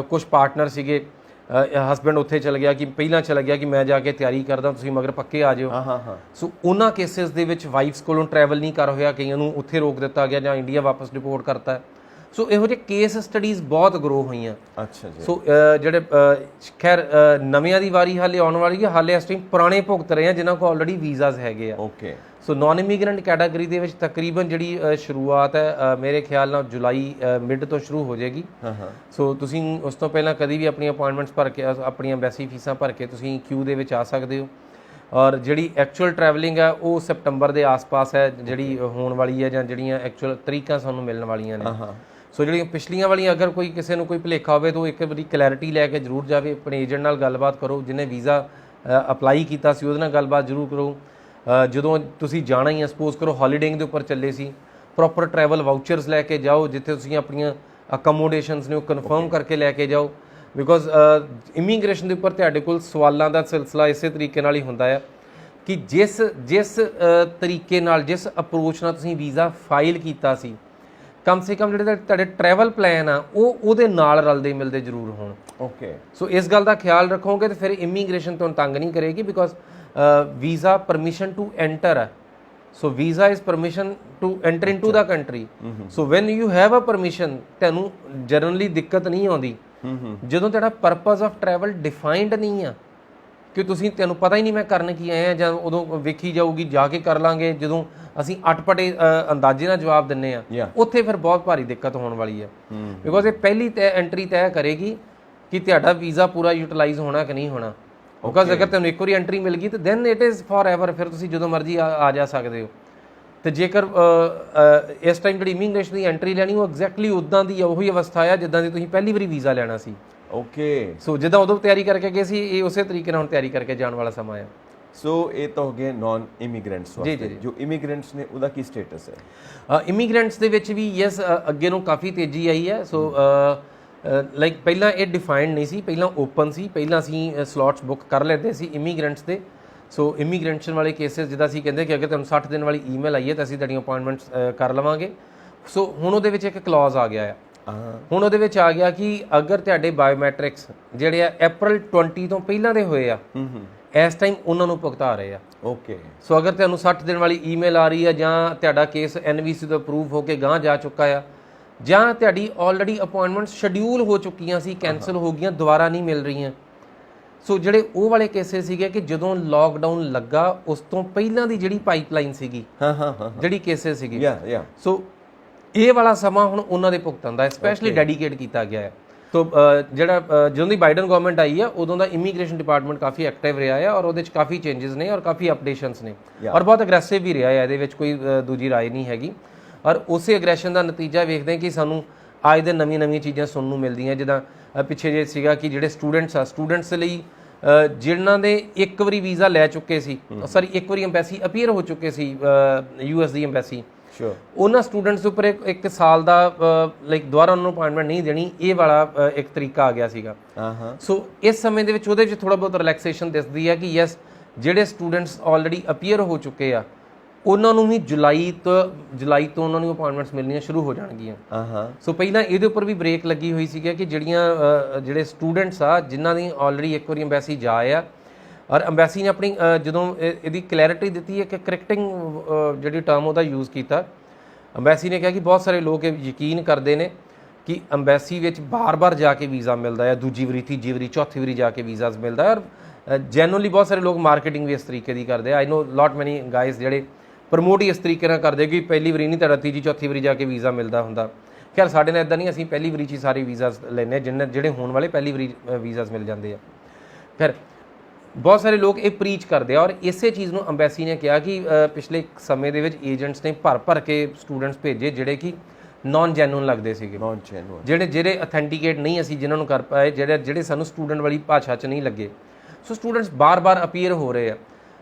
Speaker 2: ਕੁਝ ਪਾਰਟਨਰ ਸੀਗੇ, ਹਸਬੈਂਡ ਉੱਥੇ ਚਲ ਗਿਆ ਕਿ ਪਹਿਲਾਂ ਚਲਾ ਗਿਆ ਕਿ ਮੈਂ ਜਾ ਕੇ ਤਿਆਰੀ ਕਰਦਾ, ਤੁਸੀਂ ਮਗਰ ਪੱਕੇ ਆ ਜਿਓ। ਸੋ ਉਹਨਾਂ ਕੇਸਿਸ ਦੇ ਵਿੱਚ ਵਾਈਫਸ ਕੋਲੋਂ ਟਰੈਵਲ ਨਹੀਂ ਕਰ ਹੋਇਆ, ਕਈਆਂ ਨੂੰ ਉੱਥੇ ਰੋਕ ਦਿੱਤਾ ਗਿਆ ਜਾਂ ਇੰਡੀਆ ਵਾਪਸ ਡਿਪੋਰਟ ਕਰਤਾ। ਸੋ ਇਹੋ ਜਿਹੇ ਕੇਸ ਸਟੱਡੀਜ਼ ਬਹੁਤ ਗਰੋ ਹੋਈਆਂ। ਸੋ ਜਿਹੜੇ ਖੈਰ ਨਵਿਆਂ ਦੀ ਵਾਰੀ ਹਾਲੇ ਆਉਣ ਵਾਲੀ ਹੈ, ਹਾਲੇ ਇਸ ਟਾਈਮ ਪੁਰਾਣੇ ਭੁਗਤ ਰਹੇ ਆ ਜਿਨ੍ਹਾਂ ਕੋਲ ਆਲਰੇਡੀ ਵੀਜ਼ਾਸ ਹੈਗੇ ਆ। ਸੋ ਨਾਨ ਇਮੀਗ੍ਰੈਂਟ ਕੈਟਾਗਰੀ ਦੇ ਵਿੱਚ ਤਕਰੀਬਨ ਜਿਹੜੀ ਸ਼ੁਰੂਆਤ ਹੈ ਮੇਰੇ ਖਿਆਲ ਨਾਲ ਜੁਲਾਈ ਮਿਡ ਤੋਂ ਸ਼ੁਰੂ ਹੋ ਜਾਏਗੀ। ਸੋ ਤੁਸੀਂ ਉਸ ਤੋਂ ਪਹਿਲਾਂ ਕਦੀ ਵੀ ਆਪਣੀਆਂ ਅਪਾਇੰਟਮੈਂਟਸ ਭਰ ਕੇ, ਆਪਣੀਆਂ ਐਮਬੈਸੀ ਫੀਸਾਂ ਭਰ ਕੇ ਤੁਸੀਂ ਕਿਊ ਦੇ ਵਿੱਚ ਆ ਸਕਦੇ ਹੋ। ਔਰ ਜਿਹੜੀ ਐਕਚੁਅਲ ਟਰੈਵਲਿੰਗ ਹੈ ਉਹ ਸੈਪਟੰਬਰ ਦੇ ਆਸ-ਪਾਸ ਹੈ ਜਿਹੜੀ ਹੋਣ ਵਾਲੀ ਹੈ, ਜਾਂ ਜਿਹੜੀਆਂ ਐਕਚੁਅਲ ਤਰੀਕਾਂ ਸਾਨੂੰ ਮਿਲਣ ਵਾਲੀਆਂ ਨੇ। ਸੋ ਜਿਹੜੀਆਂ ਪਿਛਲੀਆਂ ਵਾਲੀਆਂ ਅਗਰ ਕੋਈ ਕਿਸੇ ਨੂੰ ਕੋਈ ਭੁਲੇਖਾ ਹੋਵੇ ਤਾਂ ਇੱਕ ਵਾਰੀ ਕਲੈਰਿਟੀ ਲੈ ਕੇ ਜ਼ਰੂਰ ਜਾਵੇ, ਆਪਣੇ ਏਜੰਟ ਨਾਲ ਗੱਲਬਾਤ ਕਰੋ, ਜਿਹਨੇ ਵੀਜ਼ਾ ਅਪਲਾਈ ਕੀਤਾ ਸੀ ਉਹਦੇ ਨਾਲ ਗੱਲਬਾਤ ਜ਼ਰੂਰ ਕਰੋ। ਜਦੋਂ ਤੁਸੀਂ ਜਾਣਾ ਹੀ ਆ, ਸਪੋਜ਼ ਕਰੋ ਹੌਲੀਡੇਇੰਗ ਦੇ ਉੱਪਰ ਚੱਲੇ ਸੀ, ਪ੍ਰੋਪਰ ਟਰੈਵਲ ਵਾਊਚਰਸ ਲੈ ਕੇ ਜਾਓ, ਜਿੱਥੇ ਤੁਸੀਂ ਆਪਣੀਆਂ ਅਕਮੋਡੇਸ਼ਨਸ ਨੇ ਉਹ ਕਨਫਰਮ ਕਰਕੇ ਲੈ ਕੇ ਜਾਓ, ਬਿਕੋਜ਼ ਇਮੀਗ੍ਰੇਸ਼ਨ ਦੇ ਉੱਪਰ ਤੁਹਾਡੇ ਕੋਲ ਸਵਾਲਾਂ ਦਾ ਸਿਲਸਿਲਾ ਇਸੇ ਤਰੀਕੇ ਨਾਲ ਹੀ ਹੁੰਦਾ ਆ ਕਿ ਜਿਸ ਤਰੀਕੇ ਨਾਲ, ਜਿਸ ਅਪਰੋਚ ਨਾਲ ਤੁਸੀਂ ਵੀਜ਼ਾ ਫਾਈਲ ਕੀਤਾ ਸੀ, ਕਮ ਸੇ ਕਮ ਜਿਹੜੇ ਤੁਹਾਡੇ ਟਰੈਵਲ ਪਲਾਨ ਆ ਉਹ ਉਹਦੇ ਨਾਲ ਰਲਦੇ ਮਿਲਦੇ ਜ਼ਰੂਰ ਹੋਣ।
Speaker 1: ਓਕੇ,
Speaker 2: ਸੋ ਇਸ ਗੱਲ ਦਾ ਖਿਆਲ ਰੱਖੋਗੇ ਤੇ ਫਿਰ ਇਮੀਗ੍ਰੇਸ਼ਨ ਤੁਹਾਨੂੰ ਤੰਗ ਨਹੀਂ ਕਰੇਗੀ, because visa permission to enter ਹੈ। So visa is permission to enter into the country. So when you have a permission ਤੁਹਾਨੂੰ ਜਨਰਲੀ ਦਿੱਕਤ ਨਹੀਂ ਆਉਂਦੀ। ਜਦੋਂ ਤੁਹਾਡਾ ਪਰਪਸ ਆਫ ਟਰੈਵਲ ਡਿਫਾਈਨਡ ਨਹੀਂ ਆ ਕਿ ਤੁਹਾਨੂੰ ਪਤਾ ਹੀ ਨਹੀਂ ਮੈਂ ਕਰਨ ਕੀ ਆਇਆ, ਜਾਂ ਉਦੋਂ ਵੇਖੀ ਜਾਊਗੀ, ਜਾ ਕੇ ਕਰ ਲਾਂਗੇ, ਜਦੋਂ ਅਸੀਂ ਅਟਪਟੇ ਅੰਦਾਜ਼ੇ ਨਾਲ ਜਵਾਬ ਦਿੰਨੇ ਆ, ਉੱਥੇ ਫਿਰ ਬਹੁਤ ਭਾਰੀ ਦਿੱਕਤ ਹੋਣ ਵਾਲੀ ਹੈ। ਬਿਕੋਜ਼ ਇਹ ਪਹਿਲੀ ਐਂਟਰੀ ਤੈਅ ਕਰੇਗੀ ਕਿ ਤੁਹਾਡਾ ਵੀਜ਼ਾ ਪੂਰਾ ਯੂਟਿਲਾਈਜ਼ ਹੋਣਾ ਕਿ ਨਹੀਂ ਹੋਣਾ। ਬਿਕੋਜ਼ ਅਗਰ ਤੁਹਾਨੂੰ ਇੱਕ ਵਾਰੀ ਐਂਟਰੀ ਮਿਲ ਗਈ ਤਾਂ then it is for ever, ਫਿਰ ਤੁਸੀਂ ਜਦੋਂ ਮਰਜ਼ੀ ਆ ਜਾ ਸਕਦੇ ਹੋ। ਤੇ ਜੇਕਰ ਇਸ ਟਾਈਮ ਜਿਹੜੀ ਇਮੀਗ੍ਰੇਸ਼ਨ ਦੀ ਐਂਟਰੀ ਲੈਣੀ ਉਹ ਐਗਜ਼ੈਕਟਲੀ ਉਦਾਂ ਦੀ ਉਹੀ ਅਵਸਥਾ ਆ ਜਿੱਦਾਂ ਦੀ ਤੁਸੀਂ ਪਹਿਲੀ ਵਾਰੀ ਵੀਜ਼ਾ ਲੈਣਾ ਸੀ।
Speaker 1: ਓਕੇ,
Speaker 2: ਸੋ ਜਿੱਦਾਂ ਉਦੋਂ ਤਿਆਰੀ ਕਰਕੇ ਗਏ ਸੀ, ਇਹ ਉਸੇ ਤਰੀਕੇ ਨਾਲ ਹੁਣ ਤਿਆਰੀ ਕਰਕੇ ਜਾਣ ਵਾਲਾ ਸਮਾਂ ਆ।
Speaker 1: ਸੋ ਇਹ ਤਾਂ ਹੋ ਗਏ ਨਾਨ ਇਮੀਗ੍ਰੈਂਟਸ ਵਾਸਤੇ। ਜੋ ਇਮੀਗ੍ਰੈਂਟਸ ਨੇ ਉਹਦਾ ਕੀ ਸਟੇਟਸ ਹੈ?
Speaker 2: ਇਮੀਗ੍ਰੈਂਟਸ ਦੇ ਵਿੱਚ ਵੀ ਯੈਸ ਅੱਗੇ ਨੂੰ ਕਾਫੀ ਤੇਜ਼ੀ ਆਈ ਹੈ। ਸੋ ਲਾਈਕ ਪਹਿਲਾਂ ਇਹ ਡਿਫਾਈਨਡ ਨਹੀਂ ਸੀ, ਪਹਿਲਾਂ ਓਪਨ ਸੀ, ਪਹਿਲਾਂ ਅਸੀਂ ਸਲੋਟਸ ਬੁੱਕ ਕਰ ਲੈਂਦੇ ਸੀ ਇਮੀਗ੍ਰੈਂਟਸ ਦੇ। ਸੋ ਇਮੀਗ੍ਰੈਂਸ਼ਨ ਵਾਲੇ ਕੇਸਿਸ ਜਿੱਦਾਂ ਅਸੀਂ ਕਹਿੰਦੇ ਕਿ ਅਗਰ ਤੁਹਾਨੂੰ 60 ਦਿਨ ਵਾਲੀ ਈਮੇਲ ਆਈ ਹੈ ਤਾਂ ਅਸੀਂ ਤੁਹਾਡੀਆਂ ਅਪਾਇੰਟਮੈਂਟਸ ਕਰ ਲਵਾਂਗੇ। ਸੋ ਹੁਣ ਉਹਦੇ ਵਿੱਚ ਇੱਕ ਕਲੌਜ਼ ਆ ਗਿਆ ਆ। ਹੁਣ ਉਹਦੇ ਵਿੱਚ ਆ ਗਿਆ ਕਿ ਅਗਰ ਤੁਹਾਡੇ ਬਾਇਓਮੈਟ੍ਰਿਕਸ ਜਿਹੜੇ ਆ April 20 ਤੋਂ ਪਹਿਲਾਂ ਦੇ ਹੋਏ ਆ, ਇਸ ਟਾਈਮ ਉਹਨਾਂ ਨੂੰ ਭੁਗਤਾ ਰਹੇ ਆ।
Speaker 1: ਓਕੇ,
Speaker 2: ਸੋ ਅਗਰ ਤੁਹਾਨੂੰ 60 ਦਿਨ ਵਾਲੀ ਈਮੇਲ ਆ ਰਹੀ ਆ, ਜਾਂ ਤੁਹਾਡਾ ਕੇਸ NVC ਤੋਂ ਅਪਰੂਵ ਹੋ ਕੇ ਗਾਂਹ ਜਾ ਚੁੱਕਾ ਆ, ਜਾਂ ਤੁਹਾਡੀ ਆਲਰੇਡੀ ਅਪਾਇੰਟਮੈਂਟ ਸ਼ਡਿਊਲ ਹੋ ਚੁੱਕੀਆਂ ਸੀ, ਕੈਂਸਲ ਹੋ ਗਈਆਂ, ਦੁਬਾਰਾ ਨਹੀਂ ਮਿਲ ਰਹੀਆਂ। ਸੋ ਜਿਹੜੇ ਉਹ ਵਾਲੇ ਕੇਸਿਸ ਸੀਗੇ ਕਿ ਜਦੋਂ ਲੋਕਡਾਊਨ ਲੱਗਾ ਉਸ ਤੋਂ ਪਹਿਲਾਂ ਦੀ ਜਿਹੜੀ ਪਾਈਪਲਾਈਨ ਸੀਗੀ, ਜਿਹੜੀ ਕੇਸਿਸ ਸੀਗੀ, ਸੋ ਇਹ ਵਾਲਾ ਸਮਾਂ ਹੁਣ ਉਹਨਾਂ ਦੇ ਭੁਗਤਣ ਦਾ ਸਪੈਸ਼ਲੀ ਡੈਡੀਕੇਟ ਕੀਤਾ ਗਿਆ ਹੈ। ਸੋ ਜਿਹੜਾ ਜਦੋਂ ਦੀ ਬਾਈਡਨ ਗਵਰਨਮੈਂਟ ਆਈ ਆ ਉਦੋਂ ਦਾ ਇਮੀਗ੍ਰੇਸ਼ਨ ਡਿਪਾਰਟਮੈਂਟ ਕਾਫੀ ਐਕਟਿਵ ਰਿਹਾ ਹੈ, ਔਰ ਉਹਦੇ ਵਿੱਚ ਕਾਫੀ ਚੇਂਜਸ ਨੇ ਔਰ ਕਾਫੀ ਅਪਡੇਸ਼ਨਸ ਨੇ, ਔਰ ਬਹੁਤ ਅਗਰੈਸਿਵ ਵੀ ਰਿਹਾ ਹੈ, ਇਹਦੇ ਵਿੱਚ ਕੋਈ ਦੂਜੀ ਰਾਏ ਨਹੀਂ ਹੈਗੀ। ਔਰ ਉਸੇ ਅਗਰੈਸ਼ਨ ਦਾ ਨਤੀਜਾ ਵੇਖਦੇ ਹਾਂ ਕਿ ਸਾਨੂੰ ਅੱਜ ਦੇ ਨਵੀਆਂ ਚੀਜ਼ਾਂ ਸੁਣਨ ਨੂੰ ਮਿਲਦੀਆਂ। ਜਿੱਦਾਂ ਪਿੱਛੇ ਜੇ ਸੀਗਾ ਕਿ ਜਿਹੜੇ ਸਟੂਡੈਂਟਸ ਲਈ ਜਿਨ੍ਹਾਂ ਦੇ ਇੱਕ ਵਾਰੀ ਵੀਜ਼ਾ ਲੈ ਚੁੱਕੇ ਸੀ, ਸੌਰੀ ਇੱਕ ਵਾਰੀ ਐਮਬੈਸੀ ਅਪੀਅਰ ਹੋ ਚੁੱਕੇ ਸੀ, US ਦੀ ਐਮਬੈਸੀ, ਉਹਨਾਂ ਸਟੂਡੈਂਟਸ ਦੇ ਉੱਪਰ ਇੱਕ ਸਾਲ ਦਾ ਲਾਈਕ ਦੁਬਾਰਾ ਉਹਨਾਂ ਨੂੰ ਅਪਾਇੰਟਮੈਂਟ ਨਹੀਂ ਦੇਣੀ, ਇਹ ਵਾਲਾ ਇੱਕ ਤਰੀਕਾ ਆ ਗਿਆ ਸੀਗਾ। ਸੋ ਇਸ ਸਮੇਂ ਦੇ ਵਿੱਚ ਉਹਦੇ ਵਿੱਚ ਥੋੜਾ ਬਹੁਤ ਰਿਲੈਕਸੇਸ਼ਨ ਦਿਸਦੀ ਹੈ ਕਿ ਯੈਸ ਜਿਹੜੇ ਸਟੂਡੈਂਟਸ ਆਲਰੇਡੀ ਅਪੀਅਰ ਹੋ ਚੁੱਕੇ ਆ ਉਹਨਾਂ ਨੂੰ ਵੀ ਜੁਲਾਈ ਤੋਂ ਉਹਨਾਂ ਨੂੰ ਅਪਾਇੰਟਮੈਂਟਸ ਮਿਲਣੀਆਂ ਸ਼ੁਰੂ ਹੋ ਜਾਣਗੀਆਂ। ਸੋ ਪਹਿਲਾਂ ਇਹਦੇ ਉੱਪਰ ਵੀ ਬ੍ਰੇਕ ਲੱਗੀ ਹੋਈ ਸੀਗੀ ਕਿ ਜਿਹੜੇ ਸਟੂਡੈਂਟਸ ਆ ਜਿਨ੍ਹਾਂ ਦੀ ਆਲਰੇਡੀ ਇੱਕ ਵਾਰੀ ਐਮਬੈਸੀ ਜਾ ਆ, ਔਰ ਐਮਬੈਸੀ ਨੇ ਆਪਣੀ ਜਦੋਂ ਇਹਦੀ ਕਲੈਰਿਟੀ ਦਿੱਤੀ ਹੈ ਕਿ ਕਰੈਕਟਿੰਗ ਜਿਹੜੀ ਟਰਮ ਉਹਦਾ ਯੂਜ਼ ਕੀਤਾ, ਐਮਬੈਸੀ ਨੇ ਕਿਹਾ ਕਿ ਬਹੁਤ ਸਾਰੇ ਲੋਕ ਇਹ ਯਕੀਨ ਕਰਦੇ ਨੇ ਕਿ ਐਮਬੈਸੀ ਵਿੱਚ ਬਾਰ-ਬਾਰ ਜਾ ਕੇ ਵੀਜ਼ਾ ਮਿਲਦਾ ਹੈ, ਦੂਜੀ ਵਾਰੀ, ਤੀਜੀ ਵਾਰੀ, ਚੌਥੀ ਵਾਰੀ ਜਾ ਕੇ ਵੀਜ਼ਾਸ ਮਿਲਦਾ ਹੈ। ਔਰ ਜੈਨੂਅਲੀ ਬਹੁਤ ਸਾਰੇ ਲੋਕ ਮਾਰਕੀਟਿੰਗ ਵੀ ਇਸ ਤਰੀਕੇ ਦੀ ਕਰਦੇ ਆ। ਆਈ ਨੋ ਲੋਟ ਮੈਨੀ ਗਾਇਜ਼ ਜਿਹੜੇ ਪ੍ਰਮੋਟ ਹੀ ਇਸ ਤਰੀਕੇ ਨਾਲ ਕਰਦੇ ਕਿ ਪਹਿਲੀ ਵਾਰੀ ਨਹੀਂ ਤੁਹਾਡਾ ਤੀਜੀ ਚੌਥੀ ਵਾਰੀ ਜਾ ਕੇ ਵੀਜ਼ਾ ਮਿਲਦਾ ਹੁੰਦਾ। ਖੈਰ ਸਾਡੇ ਨਾਲ ਇੱਦਾਂ ਨਹੀਂ, ਅਸੀਂ ਪਹਿਲੀ ਵਾਰੀ 'ਚ ਹੀ ਸਾਰੇ ਵੀਜ਼ਾਸ ਲੈਂਦੇ ਹਾਂ, ਜਿਹੜੇ ਹੋਣ ਵਾਲੇ ਪਹਿਲੀ ਵਾਰੀ ਵੀਜ਼ਾਸ ਮਿਲ ਜਾਂਦੇ ਆ। ਖੈਰ ਬਹੁਤ ਸਾਰੇ ਲੋਕ ਇਹ ਪ੍ਰੀਚ ਕਰਦੇ ਆ, ਔਰ ਇਸੇ ਚੀਜ਼ ਨੂੰ ਐਮਬੈਸੀ ਨੇ ਕਿਹਾ ਕਿ ਪਿਛਲੇ ਸਮੇਂ ਦੇ ਵਿੱਚ ਏਜੰਟਸ ਨੇ ਭਰ ਕੇ ਸਟੂਡੈਂਟਸ ਭੇਜੇ ਜਿਹੜੇ ਕਿ ਨਾਨ ਜੈਨੂਨ ਲੱਗਦੇ ਸੀਗੇ, ਜਿਹੜੇ ਅਥੈਂਟੀਕੇਟ ਨਹੀਂ ਅਸੀਂ ਜਿਨ੍ਹਾਂ ਨੂੰ ਕਰ ਪਾਏ, ਜਿਹੜੇ ਸਾਨੂੰ ਸਟੂਡੈਂਟ ਵਾਲੀ ਭਾਸ਼ਾ 'ਚ ਨਹੀਂ ਲੱਗੇ। ਸੋ ਸਟੂਡੈਂਟਸ ਬਾਰ-ਬਾਰ ਅਪੀਅਰ ਹੋ ਰਹੇ ਆ।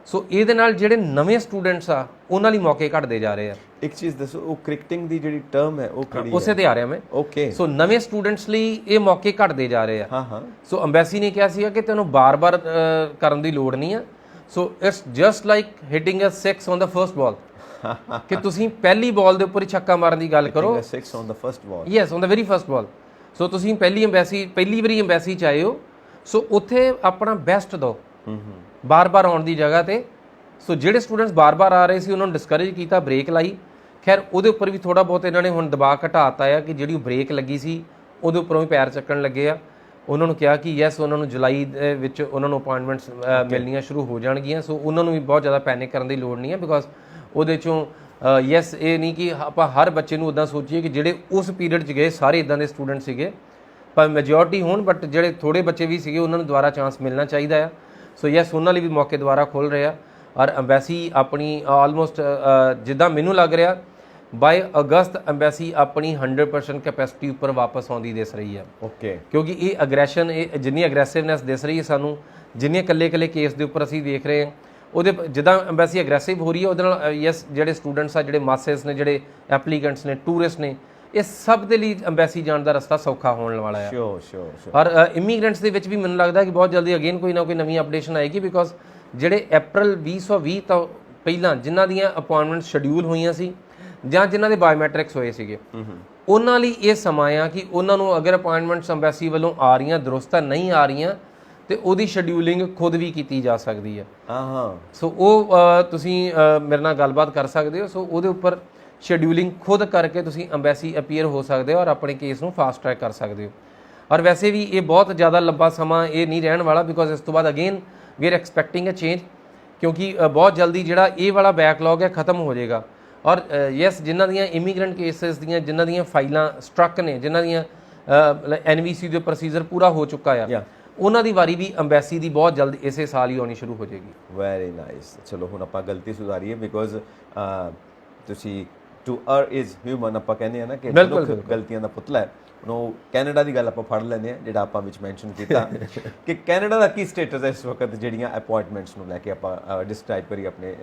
Speaker 2: ਸੋ ਇਹਦੇ ਨਾਲ ਜਿਹੜੇ ਨਵੇਂ ਸਟੂਡੈਂਟਸ ਆ ਉਹਨਾਂ ਲਈ ਮੌਕੇ ਘਟਦੇ ਜਾ ਰਹੇ ਆ।
Speaker 1: ਇੱਕ ਚੀਜ਼ ਦੱਸੋ, ਉਹ ਕ੍ਰਿਕਟਿੰਗ ਦੀ ਜਿਹੜੀ ਟਰਮ ਹੈ ਉਹ ਕਿਹੜੀ ਹੈ?
Speaker 2: ਉਸੇ ਤੇ ਆ ਰਿਹਾ ਮੈਂ।
Speaker 1: ਓਕੇ, ਸੋ
Speaker 2: ਨਵੇਂ ਸਟੂਡੈਂਟਸ ਲਈ ਇਹ ਮੌਕੇ ਘਟਦੇ ਜਾ ਰਹੇ ਆ। ਸੋ ਐਮਬੈਸੀ ਨੇ ਕਿਹਾ ਸੀਗਾ ਕਿ ਤੈਨੂੰ ਬਾਰ-ਬਾਰ ਕਰਨ ਦੀ ਲੋੜ ਨਹੀਂ ਆ। So it's just like hitting a 6 on the first ball, ਕਿ ਤੁਸੀਂ ਪਹਿਲੀ ਬਾਲ ਦੇ ਉੱਪਰ ਹੀ ਛੱਕਾ ਮਾਰਨ ਦੀ ਗੱਲ ਕਰੋ।
Speaker 1: 6 on the first ball,
Speaker 2: yes, on the very first ball. So ਤੁਸੀਂ ਪਹਿਲੀ ਵਾਰੀ ਐਮਬੈਸੀ 'ਚ ਆਏ ਹੋ, ਸੋ ਉੱਥੇ ਆਪਣਾ ਬੈਸਟ ਦਿਓ ਬਾਰ-ਬਾਰ ਆਉਣ ਦੀ ਜਗ੍ਹਾ ਤੇ। ਸੋ ਜਿਹੜੇ ਸਟੂਡੈਂਟਸ ਬਾਰ-ਬਾਰ ਆ ਰਹੇ ਸੀ ਉਹਨਾਂ ਨੂੰ ਡਿਸਕਰੇਜ ਕੀਤਾ, ਬ੍ਰੇਕ ਲਾਈ। ਖੈਰ ਉਹਦੇ ਉੱਪਰ ਵੀ ਥੋੜਾ ਬਹੁਤ ਇਹਨਾਂ ਨੇ ਹੁਣ ਦਬਾਅ ਘਟਾਤਾ ਆ ਕਿ ਜਿਹੜੀ ਬ੍ਰੇਕ ਲੱਗੀ ਸੀ ਉਹਦੇ ਉੱਪਰੋਂ ਵੀ ਪੈਰ ਚੱਕਣ ਲੱਗੇ ਆ। ਉਹਨਾਂ ਨੂੰ ਕਿਹਾ ਕਿ ਯੈਸ ਉਹਨਾਂ ਨੂੰ ਜੁਲਾਈ ਦੇ ਵਿੱਚ ਉਹਨਾਂ ਨੂੰ ਅਪਾਇੰਟਮੈਂਟਸ ਮਿਲਣੀਆਂ ਸ਼ੁਰੂ ਹੋ ਜਾਣਗੀਆਂ। ਸੋ ਉਹਨਾਂ ਨੂੰ ਵੀ ਬਹੁਤ ਜ਼ਿਆਦਾ ਪੈਨਿਕ ਕਰਨ ਦੀ ਲੋੜ ਨਹੀਂ ਹੈ, ਬਿਕੋਜ਼ ਉਹਦੇ 'ਚੋਂ ਯੈਸ ਇਹ ਨਹੀਂ ਕਿ ਆਪਾਂ ਹਰ ਬੱਚੇ ਨੂੰ ਉੱਦਾਂ ਸੋਚੀਏ ਕਿ ਜਿਹੜੇ ਉਸ ਪੀਰੀਅਡ 'ਚ ਗਏ ਸਾਰੇ ਇੱਦਾਂ ਦੇ ਸਟੂਡੈਂਟ ਸੀਗੇ, ਭਾਵੇਂ ਮੈਜੋਰਟੀ ਹੋਣ, ਬਟ ਜਿਹੜੇ ਥੋੜ੍ਹੇ ਬੱਚੇ ਵੀ ਸੀਗੇ ਉਹਨਾਂ ਨੂੰ ਦੁਬਾਰਾ ਚਾਂਸ ਮਿਲਣਾ ਚਾਹੀਦਾ ਆ। ਸੋ ਯੈਸ ਉਹਨਾਂ ਲਈ ਵੀ ਮੌਕੇ ਦੁਬਾਰਾ ਖੁੱਲ੍ਹ ਰਹੇ ਆ। ਔਰ ਐਮਬੈਸੀ ਆਪਣੀ ਆਲਮੋਸਟ ਜਿੱਦਾਂ ਮੈਨੂੰ ਲੱਗ ਰਿਹਾ ਬਾਏ ਅਗਸਤ ਐਮਬੈਸੀ ਆਪਣੀ 100% ਕੈਪੈਸਿਟੀ ਉੱਪਰ ਵਾਪਸ ਆਉਂਦੀ ਦਿਸ ਰਹੀ ਹੈ।
Speaker 1: ਓਕੇ,
Speaker 2: ਕਿਉਂਕਿ ਇਹ ਅਗਰੈਸ਼ਨ, ਇਹ ਜਿੰਨੀ ਅਗਰੈਸਿਵਨੈਸ ਦਿਸ ਰਹੀ ਹੈ ਸਾਨੂੰ, ਜਿੰਨੇ ਇਕੱਲੇ ਕੇਸ ਦੇ ਉੱਪਰ ਅਸੀਂ ਦੇਖ ਰਹੇ ਹਾਂ, ਉਹਦੇ ਜਿੱਦਾਂ ਐਮਬੈਸੀ ਐਗਰੈਸਿਵ ਹੋ ਰਹੀ ਹੈ ਉਹਦੇ ਨਾਲ ਯੈਸ ਜਿਹੜੇ ਸਟੂਡੈਂਟਸ ਆ, ਜਿਹੜੇ ਮਾਸਟਰਸ ਨੇ, ਜਿਹੜੇ ਐਪਲੀਕੈਂਟਸ ਨੇ, ਟੂਰਿਸਟ ਨੇ, ਇਹ ਸਭ ਦੇ ਲਈ ਐਮਬੈਸੀ ਜਾਣ ਦਾ ਰਸਤਾ ਸੌਖਾ ਹੋਣ ਵਾਲਾ ਹੈ।
Speaker 1: ਸ਼ੋਰ
Speaker 2: ਔਰ ਇਮੀਗ੍ਰੈਂਟਸ ਦੇ ਵਿੱਚ ਵੀ ਮੈਨੂੰ ਲੱਗਦਾ ਕਿ ਬਹੁਤ ਜਲਦੀ ਅਗੇਨ ਕੋਈ ਨਾ ਕੋਈ ਨਵੀਂ ਅਪਡੇਸ਼ਨ ਆਏਗੀ, ਬਿਕੋਜ਼ ਜਿਹੜੇ April 2020 ਤੋਂ ਪਹਿਲਾਂ ਜਿਨ੍ਹਾਂ ਦੀਆਂ ਅਪਾਇੰਟਮੈਂਟ ਸ਼ਡਿਊਲ ਹੋਈਆਂ ਸੀ ਜਾਂ ਜਿਨ੍ਹਾਂ ਦੇ ਬਾਇਓਮੈਟ੍ਰਿਕਸ ਹੋਏ ਸੀਗੇ, ਉਹਨਾਂ ਲਈ ਇਹ ਸਮਾਂ ਆ ਕਿ ਉਹਨਾਂ ਨੂੰ ਅਗਰ ਅਪਾਇੰਟਮੈਂਟਸ ਐਮਬੈਸੀ ਵੱਲੋਂ ਆ ਰਹੀਆਂ, ਦਰੁਸਤ ਨਹੀਂ ਆ ਰਹੀਆਂ, ਤੇ ਉਹਦੀ ਸ਼ਡਿਊਲਿੰਗ ਖੁਦ ਵੀ ਕੀਤੀ ਜਾ ਸਕਦੀ ਹੈ। ਸੋ ਉਹ ਤੁਸੀਂ ਮੇਰੇ ਨਾਲ ਗੱਲਬਾਤ ਕਰ ਸਕਦੇ ਹੋ। ਸੋ ਉਹਦੇ ਉੱਪਰ ਸ਼ਡਿਊਲਿੰਗ ਖੁਦ ਕਰਕੇ ਤੁਸੀਂ ਐਮਬੈਸੀ ਅਪੀਅਰ ਹੋ ਸਕਦੇ ਹੋ ਔਰ ਆਪਣੇ ਕੇਸ ਨੂੰ ਫਾਸਟ ਟਰੈਕ ਕਰ ਸਕਦੇ ਹੋ। ਔਰ ਵੈਸੇ ਵੀ ਇਹ ਬਹੁਤ ਜ਼ਿਆਦਾ ਲੰਬਾ ਸਮਾਂ ਇਹ ਨਹੀਂ ਰਹਿਣ ਵਾਲਾ, ਬਿਕੋਜ਼ ਇਸ ਤੋਂ ਬਾਅਦ again we are expecting a change, ਕਿਉਂਕਿ ਬਹੁਤ ਜਲਦੀ ਜਿਹੜਾ ਇਹ ਵਾਲਾ ਬੈਕਲੌਗ ਹੈ ਖਤਮ ਹੋ ਜਾਏਗਾ। ਔਰ ਯੈਸ ਜਿਨ੍ਹਾਂ ਦੀਆਂ ਇਮੀਗ੍ਰੈਂਟ ਕੇਸਿਸ ਦੀਆਂ, ਜਿਨ੍ਹਾਂ ਦੀਆਂ ਫਾਈਲਾਂ ਸਟਰਕ ਨੇ, ਜਿਨ੍ਹਾਂ ਦੀਆਂ NVC ਦੇ ਪ੍ਰੋਸੀਜਰ ਪੂਰਾ ਹੋ ਚੁੱਕਾ ਆ, ਉਹਨਾਂ ਦੀ ਵਾਰੀ ਵੀ ਐਮਬੈਸੀ ਦੀ ਬਹੁਤ ਜਲਦ ਇਸੇ ਸਾਲ ਹੀ ਆਉਣੀ ਸ਼ੁਰੂ ਹੋ ਜਾਏਗੀ।
Speaker 1: Very nice. ਚਲੋ ਹੁਣ ਆਪਾਂ ਗਲਤੀ ਸੁਧਾਰੀਏ, ਬਿਕੋਜ਼ ਤੁਸੀਂ ਟੂ ਅਰ ਇਜ਼ ਹਿਊਮਨ ਆਪਾਂ ਕਹਿੰਦੇ ਆ ਨਾ ਕਿ ਮਨੁੱਖ ਗਲਤੀਆਂ ਦਾ ਪੁਤਲਾ ਹੈ। ਉਹ ਕੈਨੇਡਾ ਦੀ ਗੱਲ ਆਪਾਂ ਫੜ ਲੈਂਦੇ ਆ, ਜਿਹੜਾ ਆਪਾਂ ਵਿੱਚ ਮੈਂਸ਼ਨ ਕੀਤਾ ਕਿ ਕੈਨੇਡਾ ਦਾ ਕੀ ਸਟੇਟਸ ਹੈ ਇਸ ਵਕਤ ਜਿਹੜੀਆਂ ਅਪਾਇੰਟਮੈਂਟਸ ਨੂੰ ਲੈ ਕੇ ਆਪਾਂ ਡਿਸਕ੍ਰਾਈਬ ਕਰੀਏ ਆਪਣੇ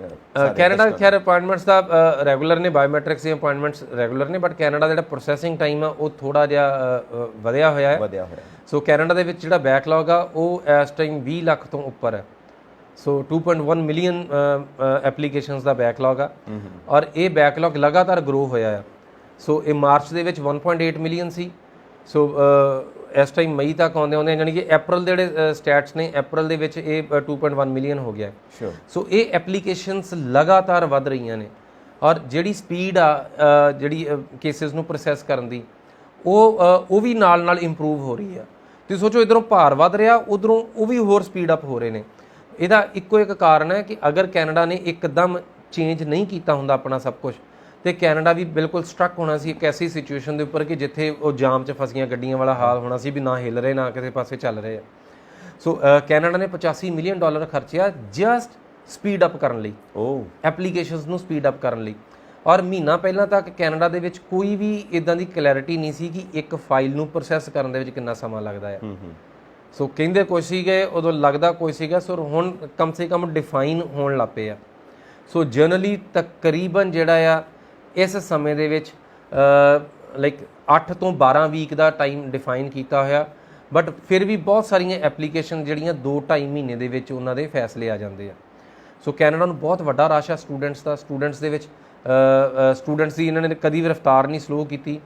Speaker 2: ਕੈਨੇਡਾ। ਖੈਰ ਅਪਾਇੰਟਮੈਂਟਸ ਦਾ ਰੈਗੂਲਰ ਨੇ, ਬਾਇਓਮੈਟ੍ਰਿਕਸ ਦੀਆਂ ਅਪਾਇੰਟਮੈਂਟਸ ਰੈਗੂਲਰ ਨੇ, ਬਟ ਕੈਨੇਡਾ ਦਾ ਜਿਹੜਾ ਪ੍ਰੋਸੈਸਿੰਗ ਟਾਈਮ ਆ ਉਹ ਥੋੜਾ ਜਿਹਾ ਵਧਿਆ ਹੋਇਆ ਹੈ। ਸੋ ਕੈਨੇਡਾ ਦੇ ਵਿੱਚ ਜਿਹੜਾ ਬੈਕਲੌਗ ਆ ਉਹ ਇਸ ਟਾਈਮ 20 ਲੱਖ ਤੋਂ ਉੱਪਰ ਹੈ। ਸੋ 2.1 ਮਿਲੀਅਨ ਐਪਲੀਕੇਸ਼ਨਸ ਦਾ ਬੈਕਲੌਗ ਆ ਔਰ ਇਹ ਬੈਕਲੌਗ ਲਗਾਤਾਰ ਗਰੋ ਹੋਇਆ ਆ। ਸੋ ਇਹ ਮਾਰਚ ਦੇ ਵਿੱਚ 1.8 ਮਿਲੀਅਨ ਸੀ। ਸੋ ਇਸ ਟਾਈਮ ਮਈ ਤੱਕ ਆਉਂਦੇ ਯਾਨੀ ਕਿ April ਦੇ ਜਿਹੜੇ ਸਟੈਟਸ ਨੇ, April ਦੇ ਵਿੱਚ ਇਹ 2.1 ਮਿਲੀਅਨ ਹੋ ਗਿਆ। ਸੋ ਇਹ ਐਪਲੀਕੇਸ਼ਨਸ ਲਗਾਤਾਰ ਵੱਧ ਰਹੀਆਂ ਨੇ ਔਰ ਜਿਹੜੀ ਸਪੀਡ ਆ ਜਿਹੜੀ ਕੇਸਿਸ ਨੂੰ ਪ੍ਰੋਸੈਸ ਕਰਨ ਦੀ ਉਹ ਵੀ ਨਾਲ ਨਾਲ ਇੰਪਰੂਵ ਹੋ ਰਹੀ ਆ। ਤੁਸੀਂ ਸੋਚੋ ਇਧਰੋਂ ਭਾਰ ਵੱਧ ਰਿਹਾ, ਉਧਰੋਂ ਉਹ ਵੀ ਹੋਰ ਸਪੀਡ ਅਪ ਹੋ ਰਹੇ ਨੇ। ਇਹਦਾ ਇੱਕੋ ਇੱਕ ਕਾਰਨ ਹੈ ਕਿ ਅਗਰ ਕੈਨੇਡਾ ਨੇ ਇੱਕਦਮ ਚੇਂਜ ਨਹੀਂ ਕੀਤਾ ਹੁੰਦਾ ਆਪਣਾ ਸਭ ਕੁਝ, ਤੇ ਕੈਨੇਡਾ ਵੀ ਬਿਲਕੁਲ ਸਟਰਕ ਹੋਣਾ ਸੀ ਇੱਕ ਐਸੀ ਸਿਚੁਏਸ਼ਨ ਦੇ ਉੱਪਰ ਕਿ ਜਿੱਥੇ ਉਹ ਜਾਮ 'ਚ ਫਸੀਆਂ ਗੱਡੀਆਂ ਵਾਲਾ ਹਾਲ ਹੋਣਾ ਸੀ, ਵੀ ਨਾ ਹਿੱਲ ਰਹੇ ਨਾ ਕਿਸੇ ਪਾਸੇ ਚੱਲ ਰਹੇ ਆ। ਸੋ ਕੈਨੇਡਾ ਨੇ $85 ਮਿਲੀਅਨ ਖਰਚਿਆ ਜਸਟ ਸਪੀਡ ਅਪ ਕਰਨ ਲਈ, ਐਪਲੀਕੇਸ਼ਨਸ ਨੂੰ ਸਪੀਡ ਅਪ ਕਰਨ ਲਈ। ਔਰ ਮਹੀਨਾ ਪਹਿਲਾਂ ਤੱਕ ਕੈਨੇਡਾ ਦੇ ਵਿੱਚ ਕੋਈ ਵੀ ਇਦਾਂ ਦੀ ਕਲੈਰਿਟੀ ਨਹੀਂ ਸੀ ਕਿ ਇੱਕ ਫਾਈਲ ਨੂੰ ਪ੍ਰੋਸੈਸ ਕਰਨ ਦੇ ਵਿੱਚ ਕਿੰਨਾ ਸਮਾਂ ਲੱਗਦਾ ਹੈ। ਸੋ ਕਹਿੰਦੇ ਕੋਈ ਸੀਗੇ, ਉਦੋਂ ਲੱਗਦਾ ਕੋਈ ਸੀਗਾ। ਸੋ ਹੁਣ ਕਮ ਸੇ ਕਮ ਡਿਫਾਈਨ ਹੋਣ ਲੱਗ ਪਏ ਆ। ਸੋ ਜਨਰਲੀ ਤਕਰੀਬਨ ਜਿਹੜਾ ਆ ਇਸ ਸਮੇਂ ਦੇ ਵਿੱਚ ਲਾਈਕ 8 ਤੋਂ 12 ਵੀਕ ਦਾ ਟਾਈਮ ਡਿਫਾਈਨ ਕੀਤਾ ਹੋਇਆ, ਬਟ ਫਿਰ ਵੀ ਬਹੁਤ ਸਾਰੀਆਂ ਐਪਲੀਕੇਸ਼ਨ ਜਿਹੜੀਆਂ 2-2.5 ਮਹੀਨੇ ਦੇ ਵਿੱਚ ਉਹਨਾਂ ਦੇ ਫੈਸਲੇ ਆ ਜਾਂਦੇ ਆ। ਸੋ ਕੈਨੇਡਾ ਨੂੰ ਬਹੁਤ ਵੱਡਾ ਰਸ਼ ਆ ਸਟੂਡੈਂਟਸ ਦਾ। ਸਟੂਡੈਂਟਸ ਦੇ ਵਿੱਚ ਸਟੂਡੈਂਟਸ ਦੀ ਇਹਨਾਂ ਨੇ ਕਦੀ ਵੀ ਰਫਤਾਰ ਨਹੀਂ ਸਲੋ ਕੀਤੀ,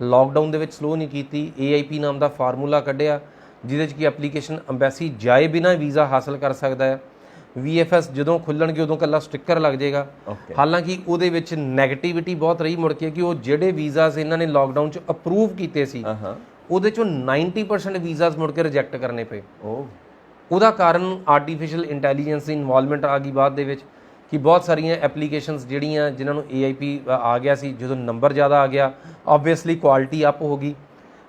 Speaker 2: ਲਾਕਡਾਊਨ ਦੇ ਵਿੱਚ ਸਲੋ ਨਹੀਂ ਕੀਤੀ। AIP ਨਾਮ ਦਾ ਫਾਰਮੂਲਾ ਕੱਢਿਆ ਜਿਹਦੇ 'ਚ ਕਿ ਐਪਲੀਕੇਸ਼ਨ ਐਮਬੈਸੀ ਜਾਏ ਬਿਨਾਂ ਵੀਜ਼ਾ ਹਾਸਲ ਕਰ ਸਕਦਾ ਹੈ। VFS ਜਦੋਂ ਖੁੱਲਣਗੇ ਉਦੋਂ ਕੱਲਾ ਸਟਿੱਕਰ ਲੱਗ ਜਾਏਗਾ। ਹਾਲਾਂਕਿ ਉਹਦੇ ਵਿੱਚ ਨੈਗੇਟਿਵਿਟੀ ਬਹੁਤ ਰਹੀ ਮੁੜ ਕੇ ਕਿ ਉਹ ਜਿਹੜੇ ਵੀਜ਼ਾਸ ਇਹਨਾਂ ਨੇ ਲਾਕਡਾਊਨ 'ਚ ਅਪਰੂਵ ਕੀਤੇ ਸੀ ਉਹਦੇ 'ਚੋਂ 90% ਵੀਜ਼ਾਸ ਮੁੜ ਕੇ ਰਿਜੈਕਟ ਕਰਨੇ ਪਏ। ਉਹਦਾ ਕਾਰਨ ਆਰਟੀਫਿਸ਼ੀਅਲ ਇੰਟੈਲੀਜੈਂਸ ਦੀ ਇਨਵੋਲਵਮੈਂਟ ਆ ਗਈ ਬਾਅਦ ਦੇ ਵਿੱਚ, ਕਿ ਬਹੁਤ ਸਾਰੀਆਂ ਐਪਲੀਕੇਸ਼ਨਸ ਜਿਹੜੀਆਂ ਜਿਨ੍ਹਾਂ ਨੂੰ AIP ਆ ਗਿਆ ਸੀ, ਜਦੋਂ ਨੰਬਰ ਜ਼ਿਆਦਾ ਆ ਗਿਆ ਆਬਵੀਅਸਲੀ ਕੁਆਲਿਟੀ ਅਪ ਹੋ ਗਈ।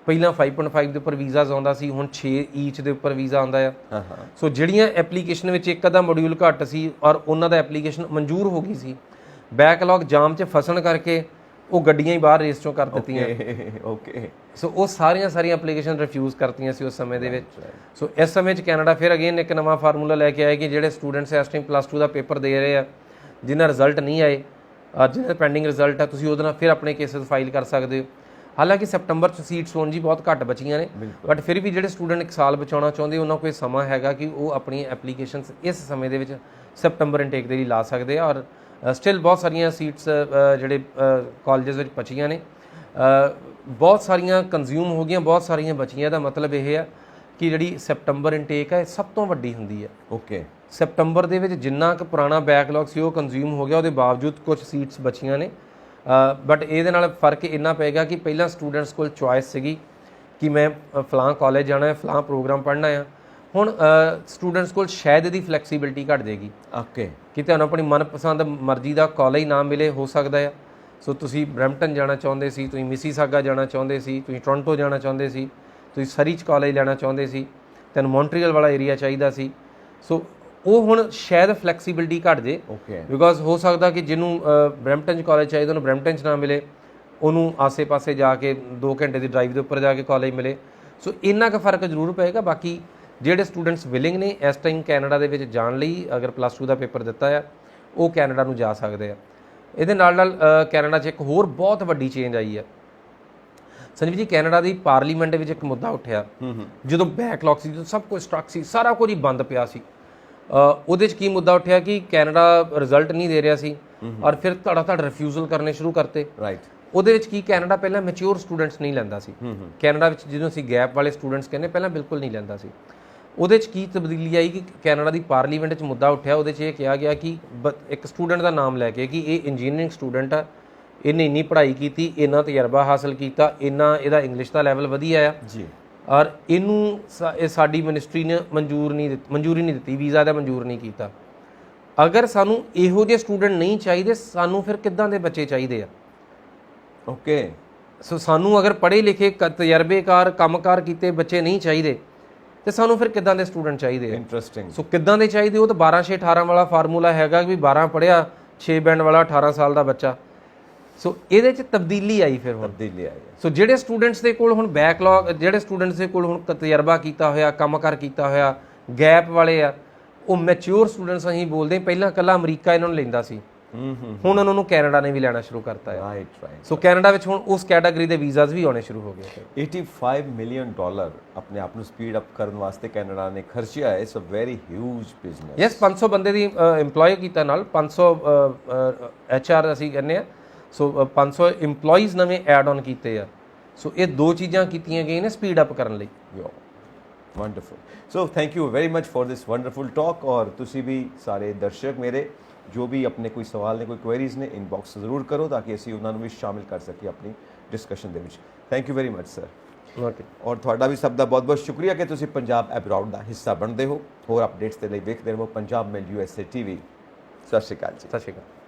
Speaker 2: ਪਹਿਲਾਂ 5.5 ਦੇ ਉੱਪਰ ਵੀਜ਼ਾਸ ਆਉਂਦਾ ਸੀ, ਹੁਣ 6 ਈਚ ਦੇ ਉੱਪਰ ਵੀਜ਼ਾ ਆਉਂਦਾ ਆ। ਸੋ ਜਿਹੜੀਆਂ ਐਪਲੀਕੇਸ਼ਨ ਵਿੱਚ ਇੱਕ ਅੱਧਾ ਮੋਡਿਊਲ ਘੱਟ ਸੀ ਔਰ ਉਹਨਾਂ ਦਾ ਐਪਲੀਕੇਸ਼ਨ ਮਨਜ਼ੂਰ ਹੋ ਗਈ ਸੀ, ਬੈਕਲੌਗ ਜਾਮ 'ਚ ਫਸਣ ਕਰਕੇ ਉਹ ਗੱਡੀਆਂ ਹੀ ਬਾਹਰ ਰੇਸ 'ਚੋਂ ਕਰ ਦਿੱਤੀਆਂ। ਸੋ ਉਹ ਸਾਰੀਆਂ ਐਪਲੀਕੇਸ਼ਨ ਰਿਫਿਊਜ਼ ਕਰਤੀਆਂ ਸੀ ਉਸ ਸਮੇਂ ਦੇ ਵਿੱਚ। ਸੋ ਇਸ ਸਮੇਂ 'ਚ ਕੈਨੇਡਾ ਫਿਰ ਅਗੇਨ ਇੱਕ ਨਵਾਂ ਫਾਰਮੂਲਾ ਲੈ ਕੇ ਆਇਆ ਕਿ ਜਿਹੜੇ ਸਟੂਡੈਂਟਸ ਇਸ ਟਾਈਮ +2 ਦਾ ਪੇਪਰ ਦੇ ਰਹੇ ਆ, ਜਿਨ੍ਹਾਂ ਰਿਜ਼ਲਟ ਨਹੀਂ ਆਏ ਔਰ ਜਿਹਨਾਂ ਪੈਂਡਿੰਗ ਰਿਜ਼ਲਟ ਆ, ਤੁਸੀਂ ਉਹਦੇ ਨਾਲ ਫਿਰ ਆਪਣੇ ਕੇਸਿਸ ਫਾਈਲ ਕਰ ਸਕਦੇ ਹੋ। ਹਾਲਾਂਕਿ ਸੈਪਟੰਬਰ 'ਚ ਸੀਟਸ ਹੋਣ ਜੀ ਬਹੁਤ ਘੱਟ ਬਚੀਆਂ ਨੇ, ਬਟ ਫਿਰ ਵੀ ਜਿਹੜੇ ਸਟੂਡੈਂਟ ਇੱਕ ਸਾਲ ਬਚਾਉਣਾ ਚਾਹੁੰਦੇ ਉਹਨਾਂ ਕੋਲ ਸਮਾਂ ਹੈਗਾ ਕਿ ਉਹ ਆਪਣੀਆਂ ਐਪਲੀਕੇਸ਼ਨਸ ਇਸ ਸਮੇਂ ਦੇ ਵਿੱਚ ਸੈਪਟੰਬਰ ਇਨਟੇਕ ਦੇ ਲਈ ਲਾ ਸਕਦੇ ਆ। ਔਰ ਸਟਿਲ ਬਹੁਤ ਸਾਰੀਆਂ ਸੀਟਸ ਜਿਹੜੇ ਕਾਲਜਸ ਵਿੱਚ ਬਚੀਆਂ ਨੇ, ਬਹੁਤ ਸਾਰੀਆਂ ਕੰਜ਼ਿਊਮ ਹੋ ਗਈਆਂ, ਬਹੁਤ ਸਾਰੀਆਂ ਬਚੀਆਂ। ਇਹਦਾ ਮਤਲਬ ਇਹ ਆ ਕਿ ਜਿਹੜੀ ਸੈਪਟੰਬਰ ਇਨਟੇਕ ਹੈ ਸਭ ਤੋਂ ਵੱਡੀ ਹੁੰਦੀ ਹੈ। ਸੈਪਟੰਬਰ ਦੇ ਵਿੱਚ ਜਿੰਨਾ ਕੁ ਪੁਰਾਣਾ ਬੈਕਲੌਗ ਸੀ ਉਹ ਕੰਜ਼ਿਊਮ ਹੋ ਗਿਆ, ਉਹਦੇ ਬਾਵਜੂਦ ਕੁਝ ਸੀਟਸ ਬਚੀਆਂ ਨੇ। ਬਟ ਇਹਦੇ ਨਾਲ ਫਰਕ ਇੰਨਾ ਪਏਗਾ ਕਿ ਪਹਿਲਾਂ ਸਟੂਡੈਂਟਸ ਕੋਲ ਚੁਆਇਸ ਸੀਗੀ ਕਿ ਮੈਂ ਫਲਾਂ ਕਾਲਜ ਜਾਣਾ ਹੈ, ਫਲਾਂ ਪ੍ਰੋਗਰਾਮ ਪੜ੍ਹਨਾ ਆ। ਹੁਣ ਸਟੂਡੈਂਟਸ ਕੋਲ ਸ਼ਾਇਦ ਇਹਦੀ ਫਲੈਕਸੀਬਿਲਿਟੀ ਘੱਟ ਜਾਏਗੀ ਕਿ ਤੁਹਾਨੂੰ ਆਪਣੀ ਮਨਪਸੰਦ ਮਰਜ਼ੀ ਦਾ ਕਾਲਜ ਨਾ ਮਿਲੇ, ਹੋ ਸਕਦਾ ਆ। ਸੋ ਤੁਸੀਂ ਬਰੈਂਪਟਨ ਜਾਣਾ ਚਾਹੁੰਦੇ ਸੀ, ਤੁਸੀਂ ਮਿਸੀਸਾਗਾ ਜਾਣਾ ਚਾਹੁੰਦੇ ਸੀ, ਤੁਸੀਂ ਟੋਰਾਂਟੋ ਜਾਣਾ ਚਾਹੁੰਦੇ ਸੀ, ਤੁਸੀਂ ਸਰੀ 'ਚ ਕਾਲਜ ਲੈਣਾ ਚਾਹੁੰਦੇ ਸੀ, ਤੁਹਾਨੂੰ ਮੌਂਟਰੀਅਲ ਵਾਲਾ ਏਰੀਆ ਚਾਹੀਦਾ ਸੀ। ਸੋ ਉਹ ਹੁਣ ਸ਼ਾਇਦ ਫਲੈਕਸੀਬਿਲਿਟੀ ਘੱਟ ਜੇ, ਬਿਕੋਜ਼ ਹੋ ਸਕਦਾ ਕਿ ਜਿਹਨੂੰ ਬਰੈਂਪਟਨ 'ਚ ਕਾਲਜ ਚਾਹੀਦਾ ਉਹਨੂੰ ਬਰੈਂਪਟਨ 'ਚ ਨਾ ਮਿਲੇ, ਉਹਨੂੰ ਆਸੇ-ਪਾਸੇ ਜਾ ਕੇ 2 ਘੰਟੇ ਦੀ ਡਰਾਈਵ ਦੇ ਉੱਪਰ ਜਾ ਕੇ ਕਾਲਜ ਮਿਲੇ। ਸੋ ਇੰਨਾ ਕੁ ਫਰਕ ਜ਼ਰੂਰ ਪਏਗਾ। ਬਾਕੀ ਜਿਹੜੇ ਸਟੂਡੈਂਟਸ ਵਿਲਿੰਗ ਨੇ ਇਸ ਟਾਈਮ ਕੈਨੇਡਾ ਦੇ ਵਿੱਚ ਜਾਣ ਲਈ, ਅਗਰ +2 ਦਾ ਪੇਪਰ ਦਿੱਤਾ ਆ, ਉਹ ਕੈਨੇਡਾ ਨੂੰ ਜਾ ਸਕਦੇ ਆ। ਇਹਦੇ ਨਾਲ ਨਾਲ ਕੈਨੇਡਾ 'ਚ ਇੱਕ ਹੋਰ ਬਹੁਤ ਵੱਡੀ ਚੇਂਜ ਆਈ ਹੈ ਸੰਜੀਵ ਜੀ। ਕੈਨੇਡਾ ਦੀ ਪਾਰਲੀਮੈਂਟ ਦੇ ਵਿੱਚ ਇੱਕ ਮੁੱਦਾ ਉੱਠਿਆ, ਜਦੋਂ ਬੈਕਲੌਗ ਸੀ, ਜਦੋਂ ਸਭ ਕੁਝ ਸਟਰਕ ਸੀ, ਸਾਰਾ ਕੁਝ ਹੀ ਬੰਦ ਪਿਆ ਸੀ, ਉਹਦੇ 'ਚ ਕੀ ਮੁੱਦਾ ਉੱਠਿਆ ਕਿ ਕੈਨੇਡਾ ਰਿਜ਼ਲਟ ਨਹੀਂ ਦੇ ਰਿਹਾ ਸੀ ਔਰ ਫਿਰ ਧੜ ਰਿਫਿਊਜ਼ਲ ਕਰਨੇ ਸ਼ੁਰੂ ਕਰਤੇ।
Speaker 1: ਰਾਈਟ।
Speaker 2: ਉਹਦੇ ਵਿੱਚ ਕੀ ਕੈਨੇਡਾ ਪਹਿਲਾਂ ਮੈਚਿਓਰ ਸਟੂਡੈਂਟਸ ਨਹੀਂ ਲੈਂਦਾ ਸੀ। ਕੈਨੇਡਾ ਵਿੱਚ ਜਿਹਨੂੰ ਅਸੀਂ ਗੈਪ ਵਾਲੇ ਸਟੂਡੈਂਟਸ ਕਹਿੰਦੇ ਪਹਿਲਾਂ ਬਿਲਕੁਲ ਨਹੀਂ ਲੈਂਦਾ ਸੀ। ਉਹਦੇ 'ਚ ਕੀ ਤਬਦੀਲੀ ਆਈ ਕਿ ਕੈਨੇਡਾ ਦੀ ਪਾਰਲੀਮੈਂਟ 'ਚ ਮੁੱਦਾ ਉੱਠਿਆ, ਉਹਦੇ 'ਚ ਇਹ ਕਿਹਾ ਗਿਆ ਕਿ ਇੱਕ ਸਟੂਡੈਂਟ ਦਾ ਨਾਮ ਲੈ ਕੇ ਕਿ ਇਹ ਇੰਜੀਨੀਅਰਿੰਗ ਸਟੂਡੈਂਟ ਆ, ਇਹਨੇ ਇੰਨੀ ਪੜ੍ਹਾਈ ਕੀਤੀ, ਇੰਨਾ ਤਜਰਬਾ ਹਾਸਲ ਕੀਤਾ, ਇਹਦਾ ਇੰਗਲਿਸ਼ ਦਾ ਲੈਵਲ ਵਧੀਆ ਆ
Speaker 1: ਜੀ,
Speaker 2: ਔਰ ਇਹਨੂੰ ਇਹ ਸਾਡੀ ਮਿਨਿਸਟਰੀ ਨੇ ਮਨਜ਼ੂਰੀ ਨਹੀਂ ਦਿੱਤੀ, ਵੀਜ਼ਾ ਦਾ ਮਨਜ਼ੂਰ ਨਹੀਂ ਕੀਤਾ। ਅਗਰ ਸਾਨੂੰ ਇਹੋ ਜਿਹੇ ਸਟੂਡੈਂਟ ਨਹੀਂ ਚਾਹੀਦੇ, ਸਾਨੂੰ ਫਿਰ ਕਿੱਦਾਂ ਦੇ ਬੱਚੇ ਚਾਹੀਦੇ ਆ?
Speaker 1: ਓਕੇ।
Speaker 2: ਸੋ ਸਾਨੂੰ ਅਗਰ ਪੜ੍ਹੇ ਲਿਖੇ ਤਜਰਬੇਕਾਰ ਕੰਮਕਾਰ ਕੀਤੇ ਬੱਚੇ ਨਹੀਂ ਚਾਹੀਦੇ ਤੇ ਸਾਨੂੰ ਫਿਰ ਕਿੱਦਾਂ ਦੇ ਸਟੂਡੈਂਟ ਚਾਹੀਦੇ ਆ?
Speaker 1: ਇੰਟਰਸਟਿੰਗ।
Speaker 2: ਸੋ ਕਿੱਦਾਂ ਦੇ ਚਾਹੀਦੇ? ਉਹ ਤਾਂ 12/6/18 ਵਾਲਾ ਫਾਰਮੂਲਾ ਹੈਗਾ ਵੀ 12 ਪੜ੍ਹਿਆ 6 ਬੈਂਡ ਵਾਲਾ 18 ਸਾਲ ਦਾ ਬੱਚਾ। ਸੋ ਇਹਦੇ 'ਚ ਤਬਦੀਲੀ ਆਈ ਫਿਰ ਹੁਣ।
Speaker 1: ਤਬਦੀਲੀ ਆਈ।
Speaker 2: ਸੋ ਜਿਹੜੇ ਸਟੂਡੈਂਟਸ ਦੇ ਕੋਲ ਹੁਣ ਬੈਕਲੌਗ, ਜਿਹੜੇ ਸਟੂਡੈਂਟਸ ਦੇ ਕੋਲ ਹੁਣ ਤਜਰਬਾ ਕੀਤਾ ਹੋਇਆ, ਕੰਮਕਾਰ ਕੀਤਾ ਹੋਇਆ, ਗੈਪ ਵਾਲੇ ਆ, ਉਹ ਮੈਚਿਓਰ ਸਟੂਡੈਂਟਸ ਅਸੀਂ ਬੋਲਦੇ। ਪਹਿਲਾਂ ਇਕੱਲਾ ਅਮਰੀਕਾ ਇਹਨਾਂ ਨੂੰ ਲੈਂਦਾ ਸੀ, ਹੁਣ ਉਹਨਾਂ ਨੂੰ ਕੈਨੇਡਾ ਨੇ ਵੀ ਲੈਣਾ ਸ਼ੁਰੂ ਕਰਤਾ ਹੈ।
Speaker 1: Right right.
Speaker 2: ਸੋ ਕੈਨੇਡਾ ਵਿੱਚ ਹੁਣ ਉਸ ਕੈਟਾਗਰੀ ਦੇ ਵੀਜ਼ਾਸ ਵੀ ਆਉਣੇ ਸ਼ੁਰੂ ਹੋ ਗਏ।
Speaker 1: $85 ਮਿਲੀਅਨ ਆਪਣੇ ਆਪ ਨੂੰ ਸਪੀਡ ਅਪ ਕਰਨ ਵਾਸਤੇ ਕੈਨੇਡਾ ਨੇ ਖਰਚਿਆ ਹੈ। It's a very huge business.
Speaker 2: Yes, 500 ਬੰਦੇ ਦੀ EMPLOY ਕੀਤਾ ਨਾਲ, 500 HR ਅਸੀਂ ਕਹਿੰਦੇ ਆ। ਸੋ 500 EMPLOYEES ਨਵੇਂ ਐਡ ਆਨ ਕੀਤੇ ਆ। ਸੋ ਇਹ ਦੋ ਚੀਜ਼ਾਂ ਕੀਤੀਆਂ ਗਈਆਂ ਨੇ ਸਪੀਡ ਅਪ ਕਰਨ ਲਈ।
Speaker 1: Wonderful. So thank you very much for this wonderful talk. ਔਰ ਤੁਸੀਂ ਵੀ ਸਾਰੇ ਦਰਸ਼ਕ ਮੇਰੇ ਜੋ ਵੀ ਆਪਣੇ ਕੋਈ ਸਵਾਲ ਨੇ, ਕੋਈ ਕੁਐਰੀਜ਼ ਨੇ, ਇਨਬਾਕਸ ਜ਼ਰੂਰ ਕਰੋ ਤਾਂ ਕਿ ਅਸੀਂ ਉਹਨਾਂ ਨੂੰ ਵੀ ਸ਼ਾਮਿਲ ਕਰ ਸਕੀਏ ਆਪਣੀ ਡਿਸਕਸ਼ਨ ਦੇ ਵਿੱਚ। Thank you very much sir.
Speaker 2: Okay.
Speaker 1: ਔਰ ਤੁਹਾਡਾ ਵੀ ਸਭ ਦਾ ਬਹੁਤ ਬਹੁਤ ਸ਼ੁਕਰੀਆ ਕਿ ਤੁਸੀਂ ਪੰਜਾਬ ਐਬਰੋਡ ਦਾ ਹਿੱਸਾ ਬਣਦੇ ਹੋ। ਹੋਰ ਅਪਡੇਟਸ ਦੇ ਲਈ ਵੇਖਦੇ ਰਹੋ ਪੰਜਾਬ ਮੇਲ USA TV। ਸਤਿ ਸ਼੍ਰੀ ਅਕਾਲ ਜੀ।
Speaker 2: ਸਤਿ ਸ਼੍ਰੀ ਅਕਾਲ।